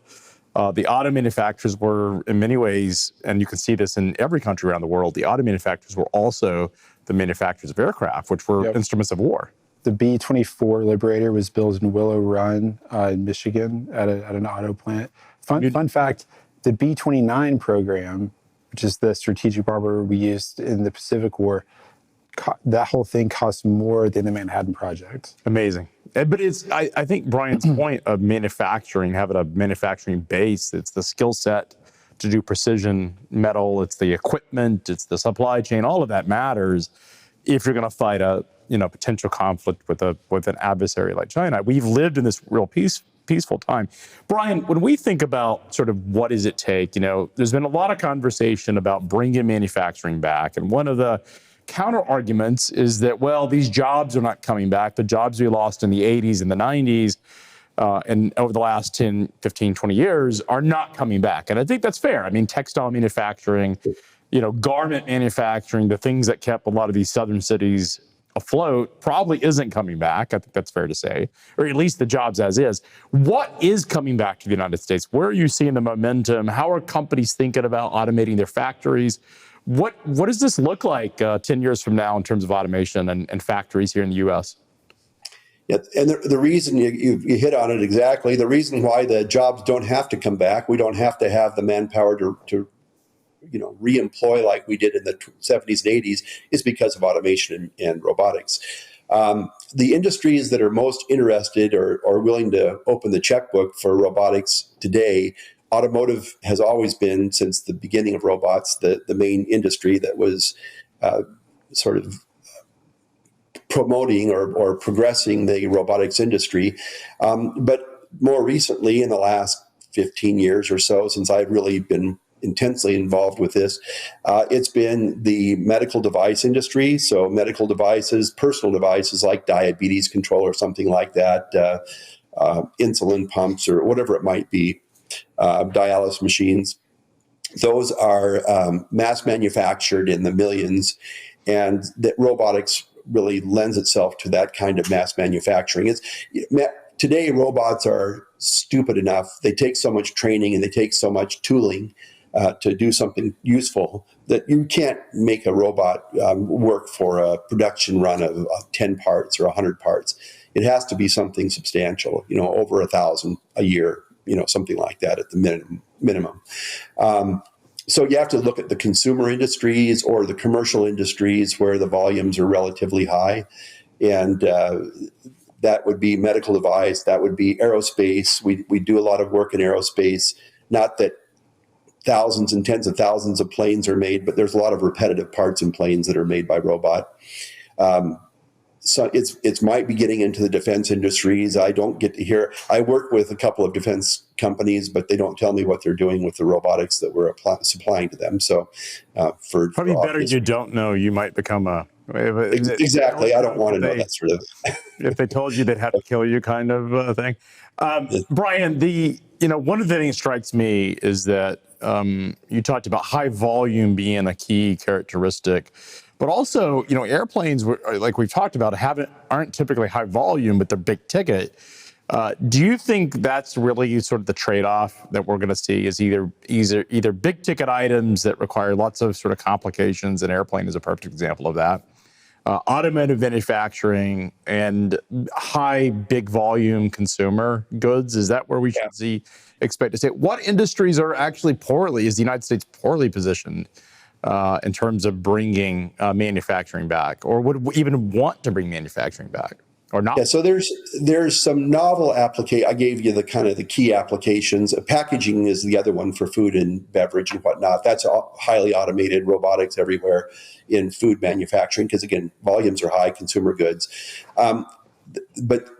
the auto manufacturers were in many ways, and you can see this in every country around the world, the auto manufacturers were also the manufacturers of aircraft, which were instruments of war. The B-24 Liberator was built in Willow Run in Michigan at an auto plant. Fun fact, the B-29 program, which is the strategic bomber we used in the Pacific War, that whole thing cost more than the Manhattan Project. Amazing. But I think Brian's point of manufacturing, having a manufacturing base, it's the skill set to do precision metal, it's the equipment, it's the supply chain, all of that matters if you're going to fight a potential conflict with an adversary like China. We've lived in this real peaceful time. Brian, when we think about sort of what does it take, there's been a lot of conversation about bringing manufacturing back, and one of the counter arguments is that, well, these jobs are not coming back. The jobs we lost in the 80s and the 90s and over the last 10, 15, 20 years are not coming back. And I think that's fair. I mean, textile manufacturing, garment manufacturing, the things that kept a lot of these southern cities afloat probably isn't coming back. I think that's fair to say, or at least the jobs as is. What is coming back to the United States? Where are you seeing the momentum? How are companies thinking about automating their factories? What does this look like 10 years from now in terms of automation and factories here in the U.S.? Yeah, and the reason you hit on it exactly, the reason why the jobs don't have to come back, we don't have to have the manpower to re-employ like we did in the 70s and 80s, is because of automation and robotics. The industries that are most interested or willing to open the checkbook for robotics today, automotive has always been, since the beginning of robots, the main industry that was sort of promoting or progressing the robotics industry. But more recently, in the last 15 years or so since I've really been intensely involved with this. It's been the medical device industry. So medical devices, personal devices like diabetes control or something like that, insulin pumps or whatever it might be, dialysis machines. Those are mass manufactured in the millions, and that robotics really lends itself to that kind of mass manufacturing. Today, robots are stupid enough. They take so much training and they take so much tooling to do something useful that you can't make a robot work for a production run of 10 parts or 100 parts. It has to be something substantial, over 1,000 a year, something like that at the minimum. So you have to look at the consumer industries or the commercial industries where the volumes are relatively high. And that would be medical device, that would be aerospace. We do a lot of work in aerospace, not that thousands and tens of thousands of planes are made, but there's a lot of repetitive parts in planes that are made by robot. So it's might be getting into the defense industries. I don't get to hear. I work with a couple of defense companies, but they don't tell me what they're doing with the robotics that we're supplying to them. So for probably better you don't know. You might become a exactly. I don't want to know that sort of. If they told you, they'd have to kill you, kind of thing. Brian, one of the things that strikes me is that you talked about high volume being a key characteristic. But also, airplanes, like we've talked about, aren't typically high volume, but they're big ticket. Do you think that's really sort of the trade-off that we're going to see? Is either big ticket items that require lots of sort of complications, and airplane is a perfect example of that. Automotive manufacturing and high big volume consumer goods. Is that where we should expect to see? What industries are actually is the United States poorly positioned in terms of bringing manufacturing back, or would we even want to bring manufacturing back, or not? Yeah, so there's some novel application. I gave you the key applications. Packaging is the other one for food and beverage and whatnot. That's highly automated, robotics everywhere in food manufacturing because again, volumes are high, consumer goods. But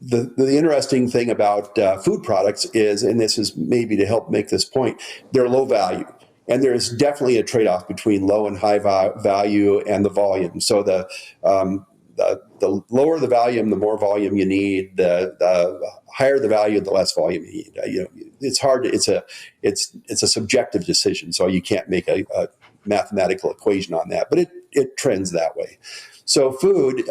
the interesting thing about food products is, and this is maybe to help make this point, they're low value. And there's definitely a trade-off between low and high value and the volume. So the lower the volume, the more volume you need. The higher the value, the less volume you need. It's hard. It's a subjective decision. So you can't make a mathematical equation on that. But it trends that way. So food.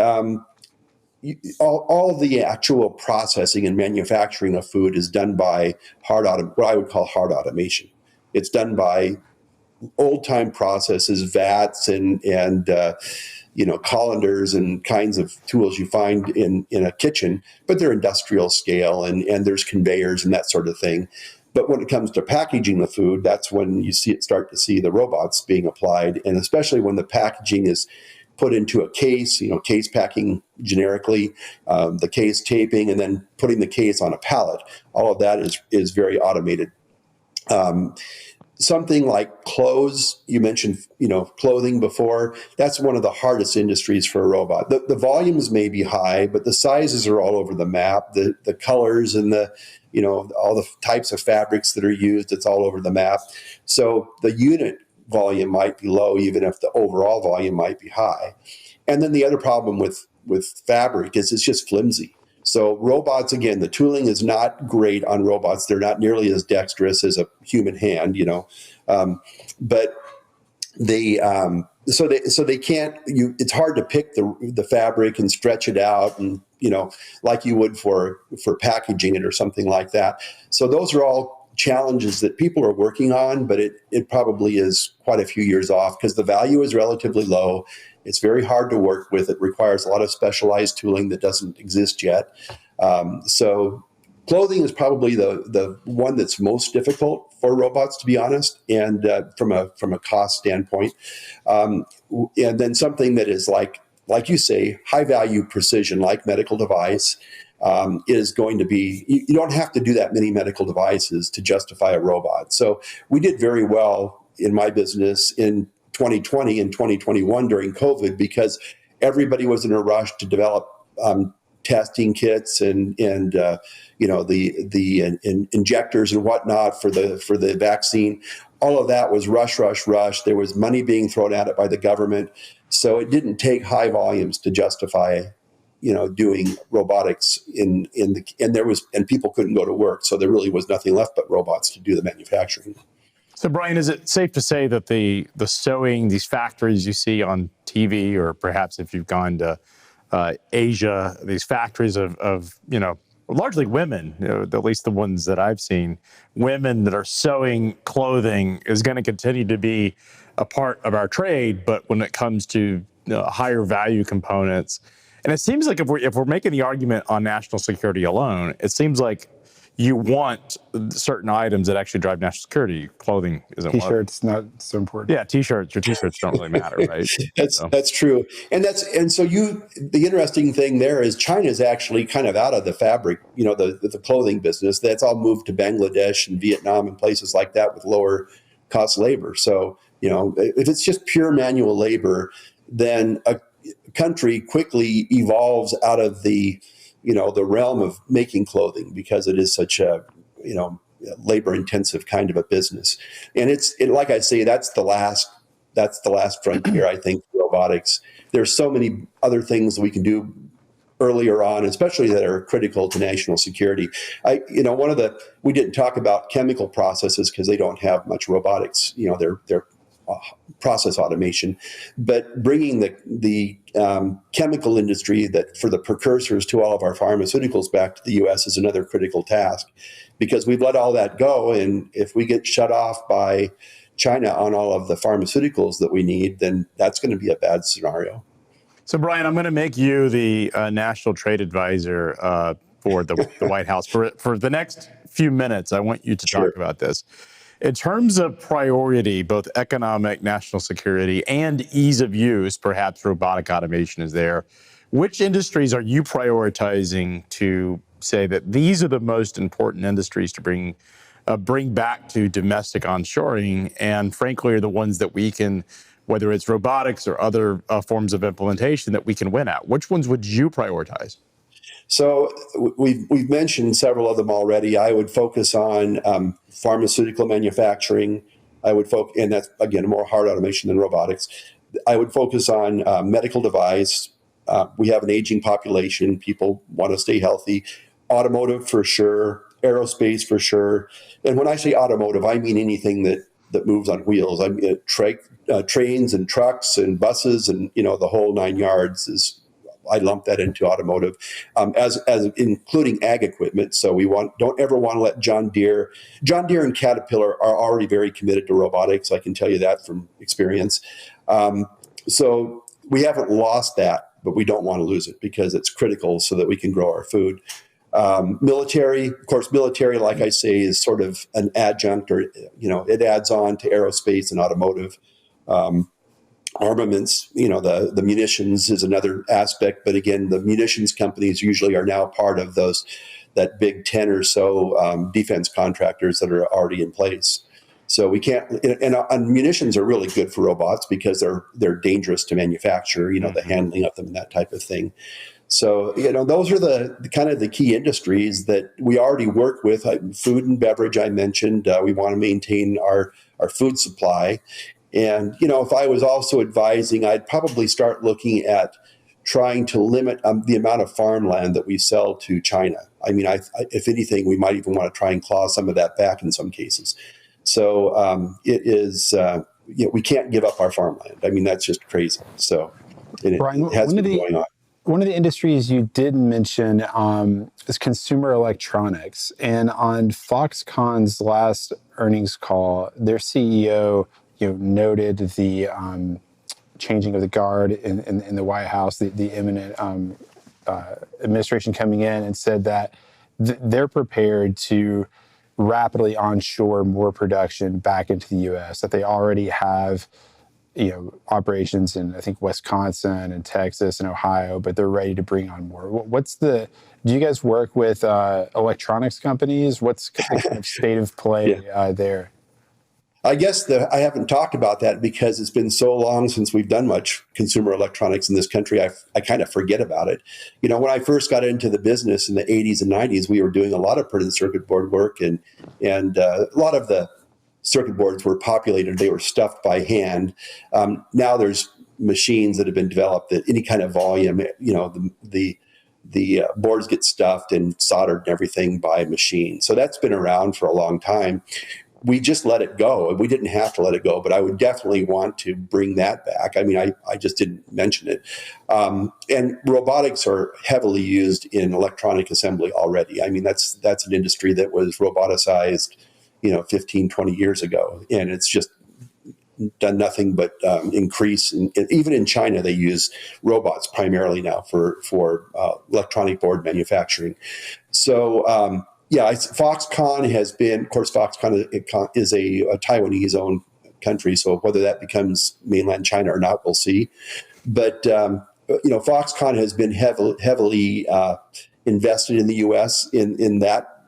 All the actual processing and manufacturing of food is done by what I would call hard automation. It's done by old-time processes, vats, and colanders and kinds of tools you find in a kitchen, but they're industrial scale and there's conveyors and that sort of thing. But when it comes to packaging the food, that's when you start to see the robots being applied, and especially when the packaging is put into a case, case packing generically, the case taping, and then putting the case on a pallet. All of that is very automated. Something like clothes, you mentioned, clothing before. That's one of the hardest industries for a robot. The volumes may be high, but the sizes are all over the map. The colors and all the types of fabrics that are used, it's all over the map. So the unit volume might be low, even if the overall volume might be high. And then the other problem with fabric is it's just flimsy. So robots, again, the tooling is not great on robots. They're not nearly as dexterous as a human hand, but they can't. It's hard to pick the fabric and stretch it out, and like you would for packaging it or something like that. So those are all challenges that people are working on, but it probably is quite a few years off because the value is relatively low. It's very hard to work with. It requires a lot of specialized tooling that doesn't exist yet. So clothing is probably the one that's most difficult for robots, to be honest, and from a cost standpoint. And then something that is like you say, high value precision, like medical device, is going to be, you don't have to do that many medical devices to justify a robot. So we did very well in my business in 2020 and 2021 during COVID because everybody was in a rush to develop testing kits and the injectors and whatnot for the vaccine. All of that was rush. There was money being thrown at it by the government, so it didn't take high volumes to justify, doing robotics and people couldn't go to work, so there really was nothing left but robots to do the manufacturing. So, Brian, is it safe to say that the sewing, these factories you see on TV, or perhaps if you've gone to Asia, these factories of largely women, at least the ones that I've seen, women that are sewing clothing is going to continue to be a part of our trade, but when it comes to higher value components, and it seems like if we're making the argument on national security alone, it seems like you want certain items that actually drive national security. Clothing isn't one. T-shirts not so important. Yeah, T-shirts don't really matter, right? That's true, and so the interesting thing there is China's actually kind of out of the fabric, the clothing business. That's all moved to Bangladesh and Vietnam and places like that with lower cost labor. So if it's just pure manual labor, then a country quickly evolves out of the realm of making clothing, because it is such a labor intensive kind of a business. And like I say, that's the last frontier, I think, for robotics. There's so many other things that we can do earlier on, especially that are critical to national security. We didn't talk about chemical processes because they don't have much robotics. They're process automation, but bringing the chemical industry that for the precursors to all of our pharmaceuticals back to the U.S. is another critical task, because we've let all that go. And if we get shut off by China on all of the pharmaceuticals that we need, then that's going to be a bad scenario. So, Brian, I'm going to make you the national trade advisor for the White House. For the next few minutes, I want you to talk about this. In terms of priority, both economic, national security, and ease of use, perhaps robotic automation is there. Which industries are you prioritizing to say that these are the most important industries to bring back to domestic onshoring, and frankly are the ones that we can, whether it's robotics or other forms of implementation, that we can win at? Which ones would you prioritize? So we've mentioned several of them already. I would focus on pharmaceutical manufacturing. And that's, again, more hard automation than robotics. I would focus on medical device. We have an aging population. People want to stay healthy. Automotive for sure. Aerospace for sure. And when I say automotive, I mean anything that moves on wheels. I mean trains and trucks and buses and the whole 9 yards I lump that into automotive, as including ag equipment. So don't ever want to let John Deere and Caterpillar are already very committed to robotics. I can tell you that from experience. So we haven't lost that, but we don't want to lose it because it's critical so that we can grow our food. Military, of course, like I say, is sort of an adjunct, or it adds on to aerospace and automotive. Armaments, the munitions is another aspect, but again, the munitions companies usually are now part of that big 10 or so defense contractors that are already in place. So we can't, and munitions are really good for robots because they're dangerous to manufacture, the handling of them and that type of thing. So, those are the kind of the key industries that we already work with. Food and beverage, I mentioned, we want to maintain our food supply. And, if I was also advising, I'd probably start looking at trying to limit the amount of farmland that we sell to China. I mean, if anything, we might even want to try and claw some of that back in some cases. So it is, we can't give up our farmland. I mean, that's just crazy. So Brian, it has been going on. One of the industries you did mention is consumer electronics. And on Foxconn's last earnings call, their CEO noted the changing of the guard in the White House, the imminent administration coming in, and said that they're prepared to rapidly onshore more production back into the U.S., that they already have operations in, I think, Wisconsin and Texas and Ohio, but they're ready to bring on more. Do you guys work with electronics companies? What's the kind of state of play there? I guess I haven't talked about that because it's been so long since we've done much consumer electronics in this country. I kind of forget about it. When I first got into the business in the 80s and 90s, we were doing a lot of printed circuit board work, and a lot of the circuit boards were populated. They were stuffed by hand. Now there's machines that have been developed at any kind of volume. The boards get stuffed and soldered and everything by machine. So that's been around for a long time. We just let it go. We didn't have to let it go, but I would definitely want to bring that back. I mean, I just didn't mention it. And robotics are heavily used in electronic assembly already. I mean, that's an industry that was roboticized, 15, 20 years ago. And it's just done nothing but increase. And even in China, they use robots primarily now for electronic board manufacturing. So, Foxconn has been, of course, Foxconn is a Taiwanese-owned country, so whether that becomes mainland China or not, we'll see. But, Foxconn has been heavily invested in the U.S. in that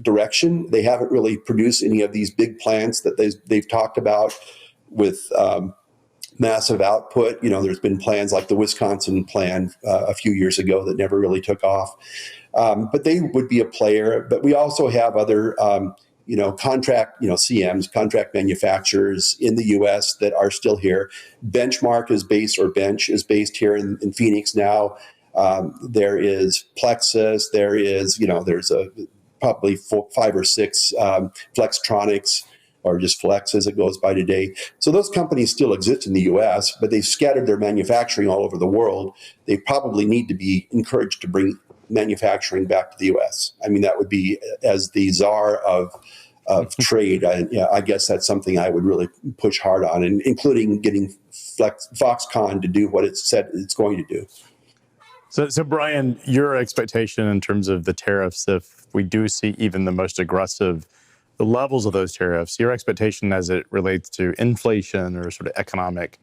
direction. They haven't really produced any of these big plants that they've talked about with massive output. There's been plans like the Wisconsin plan a few years ago that never really took off. But they would be a player. But we also have other, contract, CMs, contract manufacturers in the U.S. that are still here. Benchmark is based here in Phoenix now. There is Plexus. There's probably 5 or 6 Flextronics, or just Flex as it goes by today. So those companies still exist in the U.S., but they've scattered their manufacturing all over the world. They probably need to be encouraged to bring manufacturing back to the U.S. I mean, that would be, as the czar of trade, I guess that's something I would really push hard on, and including getting Foxconn to do what it said it's going to do. So Brian, your expectation in terms of the tariffs, if we do see even the most aggressive, the levels of those tariffs, your expectation as it relates to inflation or sort of economic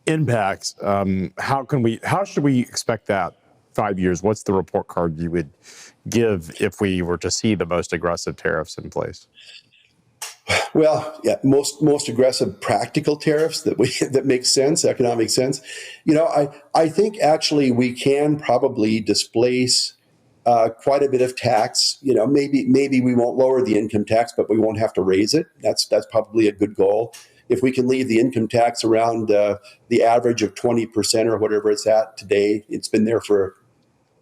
impacts, how should we expect that 5 years? What's the report card you would give if we were to see the most aggressive tariffs in place? Well, yeah, most aggressive practical tariffs that make sense, economic sense. I think actually we can probably displace quite a bit of tax. Maybe we won't lower the income tax, but we won't have to raise it. That's probably a good goal. If we can leave the income tax around the average of 20% or whatever it's at today, it's been there for,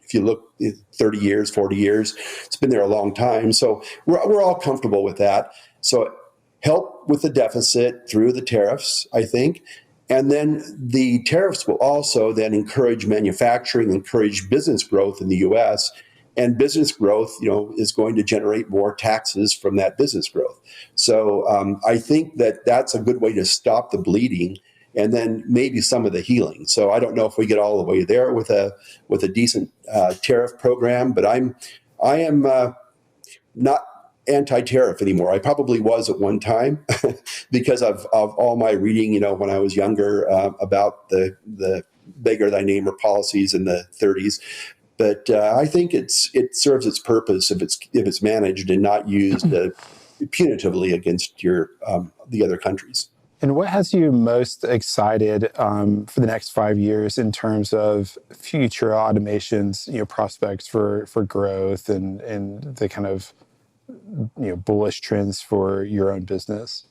if you look, 30 years, 40 years, it's been there a long time. So we're all comfortable with that. So help with the deficit through the tariffs, I think. And then the tariffs will also then encourage manufacturing, encourage business growth in the U.S., and business growth, is going to generate more taxes from that business growth. So I think that's a good way to stop the bleeding, and then maybe some of the healing. So I don't know if we get all the way there with a decent tariff program, but I am not anti-tariff anymore. I probably was at one time because of all my reading, when I was younger, about the beggar thy neighbor policies in the 30s. But I think it serves its purpose if it's managed and not used punitively against the other countries. And what has you most excited for the next 5 years in terms of Futura Automation's prospects for growth and the kind of bullish trends for your own business?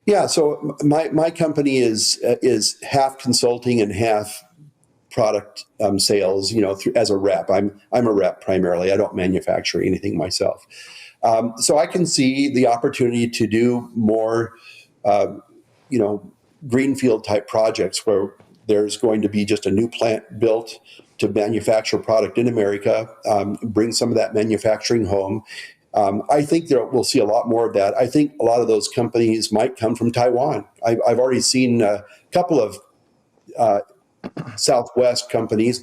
Yeah, so my company is half consulting and half product sales. As a rep, I'm a rep primarily. I don't manufacture anything myself, so I can see the opportunity to do more, greenfield type projects where there's going to be just a new plant built to manufacture product in America, bring some of that manufacturing home. I think we'll see a lot more of that. I think a lot of those companies might come from Taiwan. I've already seen a couple of Southwest companies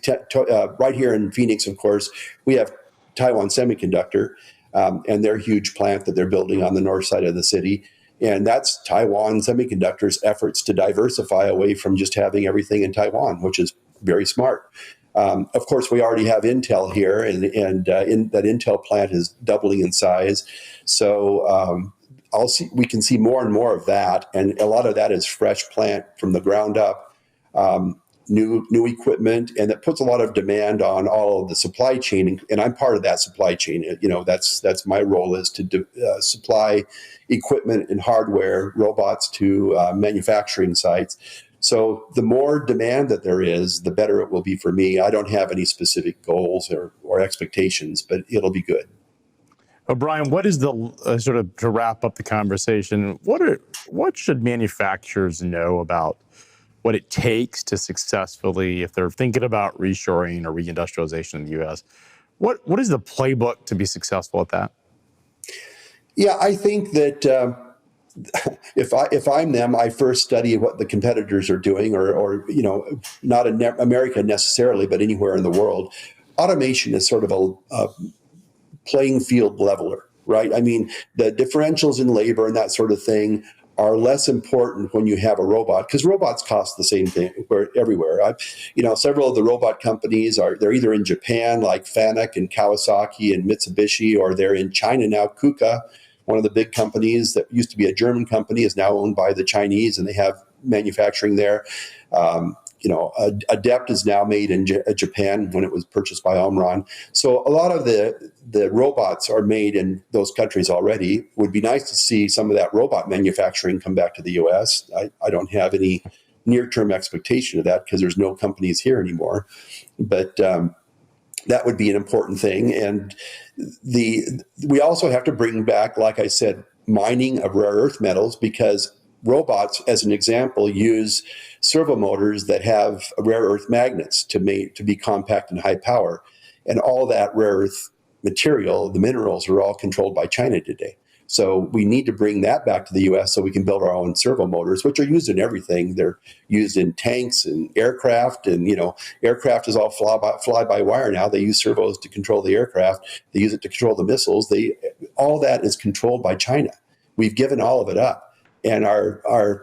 right here in Phoenix. Of course, we have Taiwan Semiconductor and their huge plant that they're building on the north side of the city. And that's Taiwan Semiconductor's efforts to diversify away from just having everything in Taiwan, which is very smart. Of course, we already have Intel here, and that Intel plant is doubling in size. So we can see more and more of that, and a lot of that is fresh plant from the ground up, new equipment, and that puts a lot of demand on all of the supply chain. And I'm part of that supply chain. That's my role, is to supply equipment and hardware, robots to manufacturing sites. So the more demand that there is, the better it will be for me. I don't have any specific goals or expectations, but it'll be good. Brian, what is the sort of, to wrap up the conversation, what should manufacturers know about what it takes to successfully, if they're thinking about reshoring or reindustrialization in the U.S., what is the playbook to be successful at that? Yeah, I think that if I'm them, I first study what the competitors are doing, or not in America necessarily, but anywhere in the world. Automation is sort of a playing field leveler, right? I mean, the differentials in labor and that sort of thing are less important when you have a robot, because robots cost the same thing everywhere. Several of the robot companies they're either in Japan, like Fanuc and Kawasaki and Mitsubishi, or they're in China now. KUKA, one of the big companies that used to be a German company, is now owned by the Chinese, and they have manufacturing there. Adept is now made in Japan when it was purchased by Omron. So a lot of the robots are made in those countries already. Would be nice to see some of that robot manufacturing come back to the U.S. I don't have any near-term expectation of that because there's no companies here anymore. But that would be an important thing. And we also have to bring back, like I said, mining of rare earth metals, because robots, as an example, use servo motors that have rare earth magnets to be compact and high power. And all that rare earth material, the minerals, are all controlled by China today. So we need to bring that back to the U.S. so we can build our own servo motors, which are used in everything. They're used in tanks and aircraft, and aircraft is all fly-by-wire now. They use servos to control the aircraft. They use it to control the missiles. All that is controlled by China. We've given all of it up. And the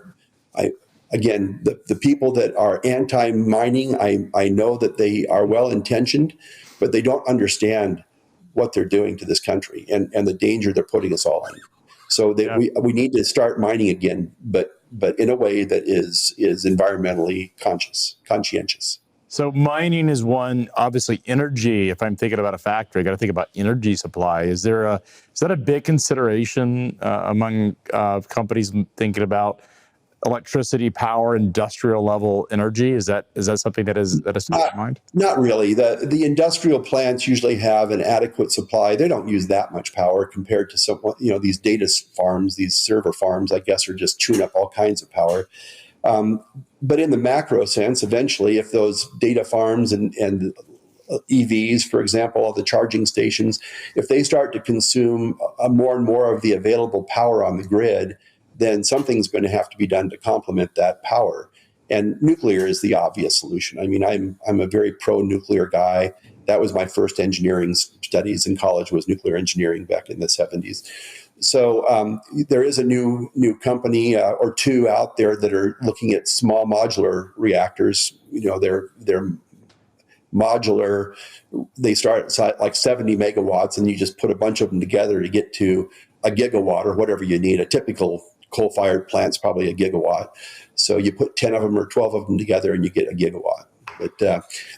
people that are anti-mining, I know that they are well-intentioned, but they don't understand what they're doing to this country and the danger they're putting us all in. So we need to start mining again, but in a way that is environmentally conscientious. So mining is one. Obviously, energy. If I'm thinking about a factory, I got to think about energy supply. Is that a big consideration among companies thinking about electricity, power, industrial level energy? Is that something that is top of mind? Not really. The industrial plants usually have an adequate supply. They don't use that much power compared to these data farms, these server farms, I guess, are just chewing up all kinds of power. But in the macro sense, eventually, if those data farms and EVs, for example, all the charging stations, if they start to consume more and more of the available power on the grid, then something's going to have to be done to complement that power. And nuclear is the obvious solution. I mean, I'm a very pro-nuclear guy. That was my first engineering studies in college, was nuclear engineering back in the 70s. So there is a new company or two out there that are looking at small modular reactors. They're modular. They start at like 70 megawatts, and you just put a bunch of them together to get to a gigawatt or whatever you need. A typical coal-fired plant's probably a gigawatt. So you put 10 of them or 12 of them together, and you get a gigawatt. But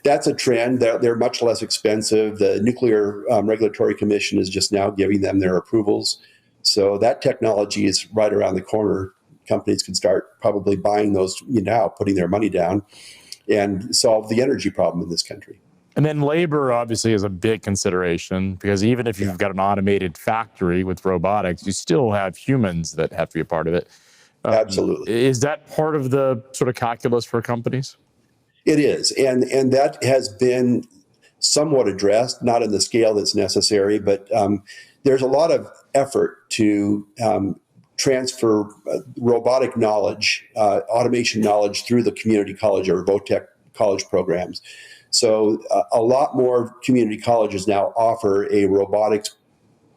that's a trend. They're much less expensive. The Nuclear Regulatory Commission is just now giving them their approvals. So that technology is right around the corner. Companies can start probably buying those now, putting their money down, and solve the energy problem in this country. And then labor obviously is a big consideration, because even if you've got an automated factory with robotics, you still have humans that have to be a part of it. Absolutely. Is that part of the sort of calculus for companies? It is. And that has been somewhat addressed, not in the scale that's necessary, but there's a lot of effort to transfer robotic knowledge, automation knowledge through the community college or VOTEC college programs. So a lot more community colleges now offer a robotics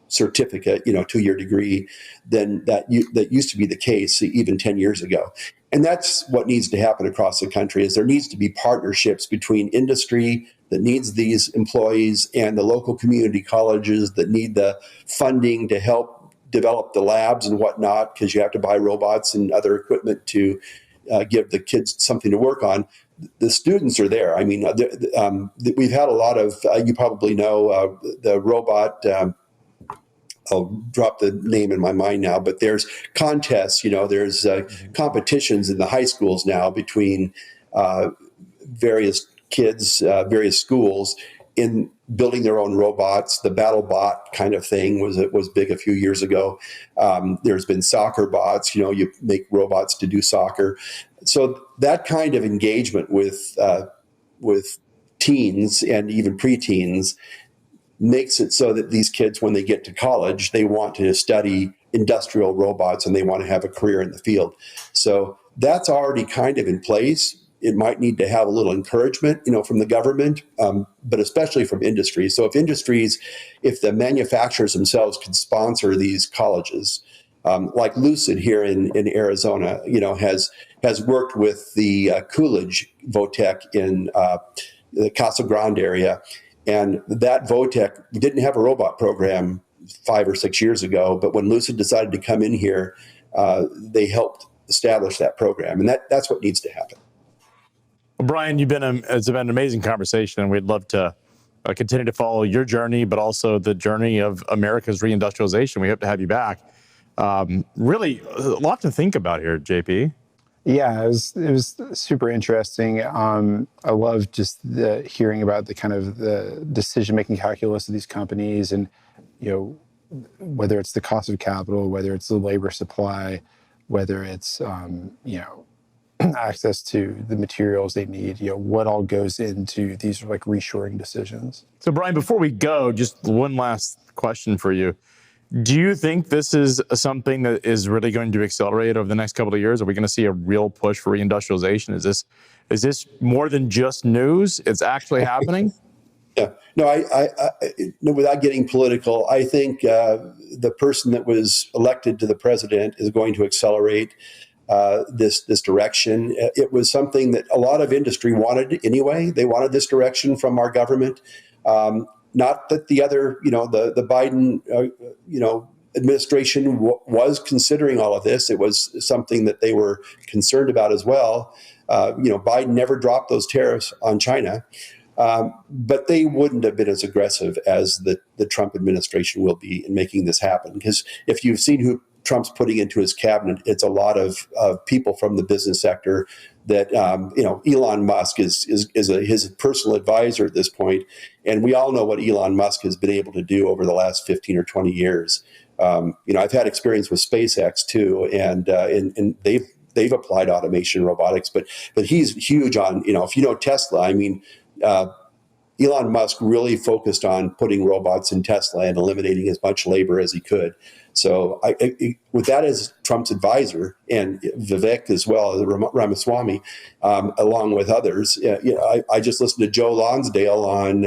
certificate, 2-year degree, than that used to be the case even 10 years ago. And that's what needs to happen across the country. Is there needs to be partnerships between industry that needs these employees and the local community colleges that need the funding to help develop the labs and whatnot, because you have to buy robots and other equipment to give the kids something to work on. The students are there. I mean, we've had a lot of, you probably know, the robot, I'll drop the name in my mind now, but there's contests, there's competitions in the high schools now between various kids, various schools in building their own robots. The battle bot kind of thing was big a few years ago. There's been soccer bots, you make robots to do soccer. So that kind of engagement with teens and even preteens makes it so that these kids, when they get to college, they want to study industrial robots and they want to have a career in the field. So that's already kind of in place. It might need to have a little encouragement, from the government, but especially from industry. So if the manufacturers themselves could sponsor these colleges, like Lucid here in Arizona, has worked with the Coolidge Votech in the Casa Grande area. And that Votech didn't have a robot program 5 or 6 years ago, but when Lucid decided to come in here, they helped establish that program. And that's what needs to happen. Well, Brian, it's been an amazing conversation, and we'd love to continue to follow your journey, but also the journey of America's reindustrialization. We hope to have you back. Really, a lot to think about here, JP. Yeah, it was super interesting. I love just hearing about the kind of the decision-making calculus of these companies, and whether it's the cost of capital, whether it's the labor supply, whether it's access to the materials they need, what all goes into these like reshoring decisions. So Brian, before we go, just one last question for you. Do you think this is something that is really going to accelerate over the next couple of years? Are we going to see a real push for reindustrialization? Is this more than just news? It's actually happening? Yeah. No, I without getting political, I think the person that was elected to the president is going to accelerate this direction. It was something that a lot of industry wanted anyway. They wanted this direction from our government. Not that the other, the Biden, administration was considering all of this. It was something that they were concerned about as well. Biden never dropped those tariffs on China, but they wouldn't have been as aggressive as the Trump administration will be in making this happen. Because if you've seen who Trump's putting into his cabinet, it's a lot of people from the business sector that, Elon Musk is his personal advisor at this point. And we all know what Elon Musk has been able to do over the last 15 or 20 years. I've had experience with SpaceX too, and they've applied automation and robotics, but he's huge on, if you know Tesla, I mean, Elon Musk really focused on putting robots in Tesla and eliminating as much labor as he could. So with that as Trump's advisor, and Vivek as well, Ramaswamy, along with others, I just listened to Joe Lonsdale on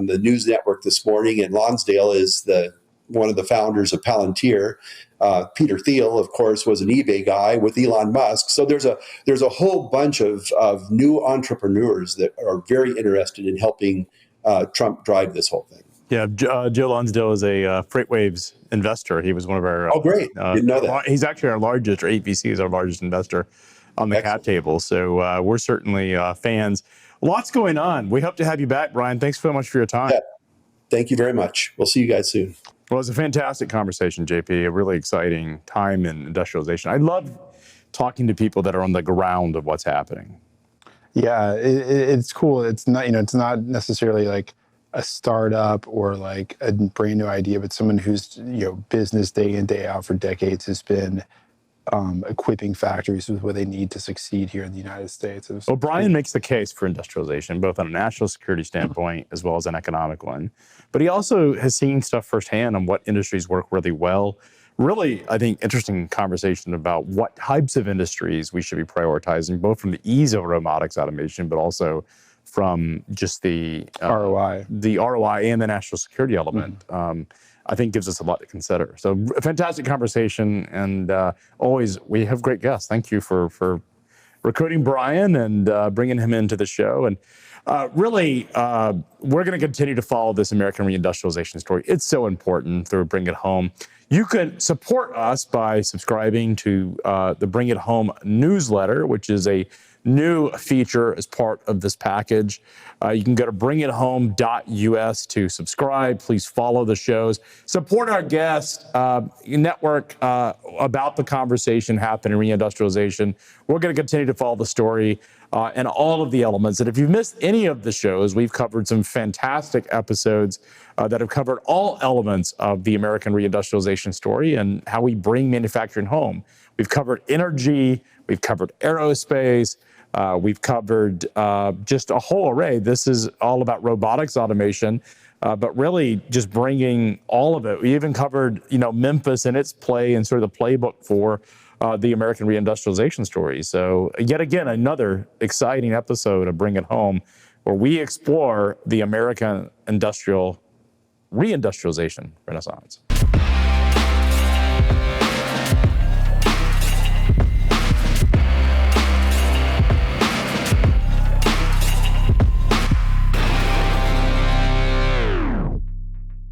the news network this morning, and Lonsdale is one of the founders of Palantir. Peter Thiel, of course, was an eBay guy with Elon Musk. So there's a whole bunch of new entrepreneurs that are very interested in helping Trump drive this whole thing. Yeah, Joe Lonsdale is a FreightWaves investor. He was one of our. Oh, great! Didn't know that. He's actually our largest, or APC is our largest investor on the cap table. So we're certainly fans. Lots going on. We hope to have you back, Brian. Thanks so much for your time. Yeah. Thank you very much. We'll see you guys soon. Well, it was a fantastic conversation, JP. A really exciting time in industrialization. I love talking to people that are on the ground of what's happening. Yeah, it's cool. It's not, it's not necessarily like a startup or like a brand new idea, but someone who's, business day in, day out for decades has been equipping factories with what they need to succeed here in the United States. Well, Brian makes the case for industrialization, both on a national security standpoint as well as an economic one. But he also has seen stuff firsthand on what industries work really well. Really, I think, interesting conversation about what types of industries we should be prioritizing, both from the ease of robotics automation, but also from just the ROI and the national security element. I think gives us a lot to consider. So a fantastic conversation, and always we have great guests. Thank you for recruiting Brian and bringing him into the show. And really, we're going to continue to follow this American reindustrialization story. It's so important to bring it home. You can support us by subscribing to the Bring It Home newsletter, which is a new feature as part of this package. You can go to bringithome.us to subscribe. Please follow the shows. Support our guests. Network about the conversation happening in reindustrialization. We're going to continue to follow the story and all of the elements. And if you've missed any of the shows, we've covered some fantastic episodes that have covered all elements of the American reindustrialization story and how we bring manufacturing home. We've covered energy. We've covered aerospace. We've covered just a whole array. This is all about robotics automation, but really just bringing all of it. We even covered, Memphis and its play and sort of the playbook for the American reindustrialization story. So yet again, another exciting episode of Bring It Home, where we explore the American reindustrialization renaissance.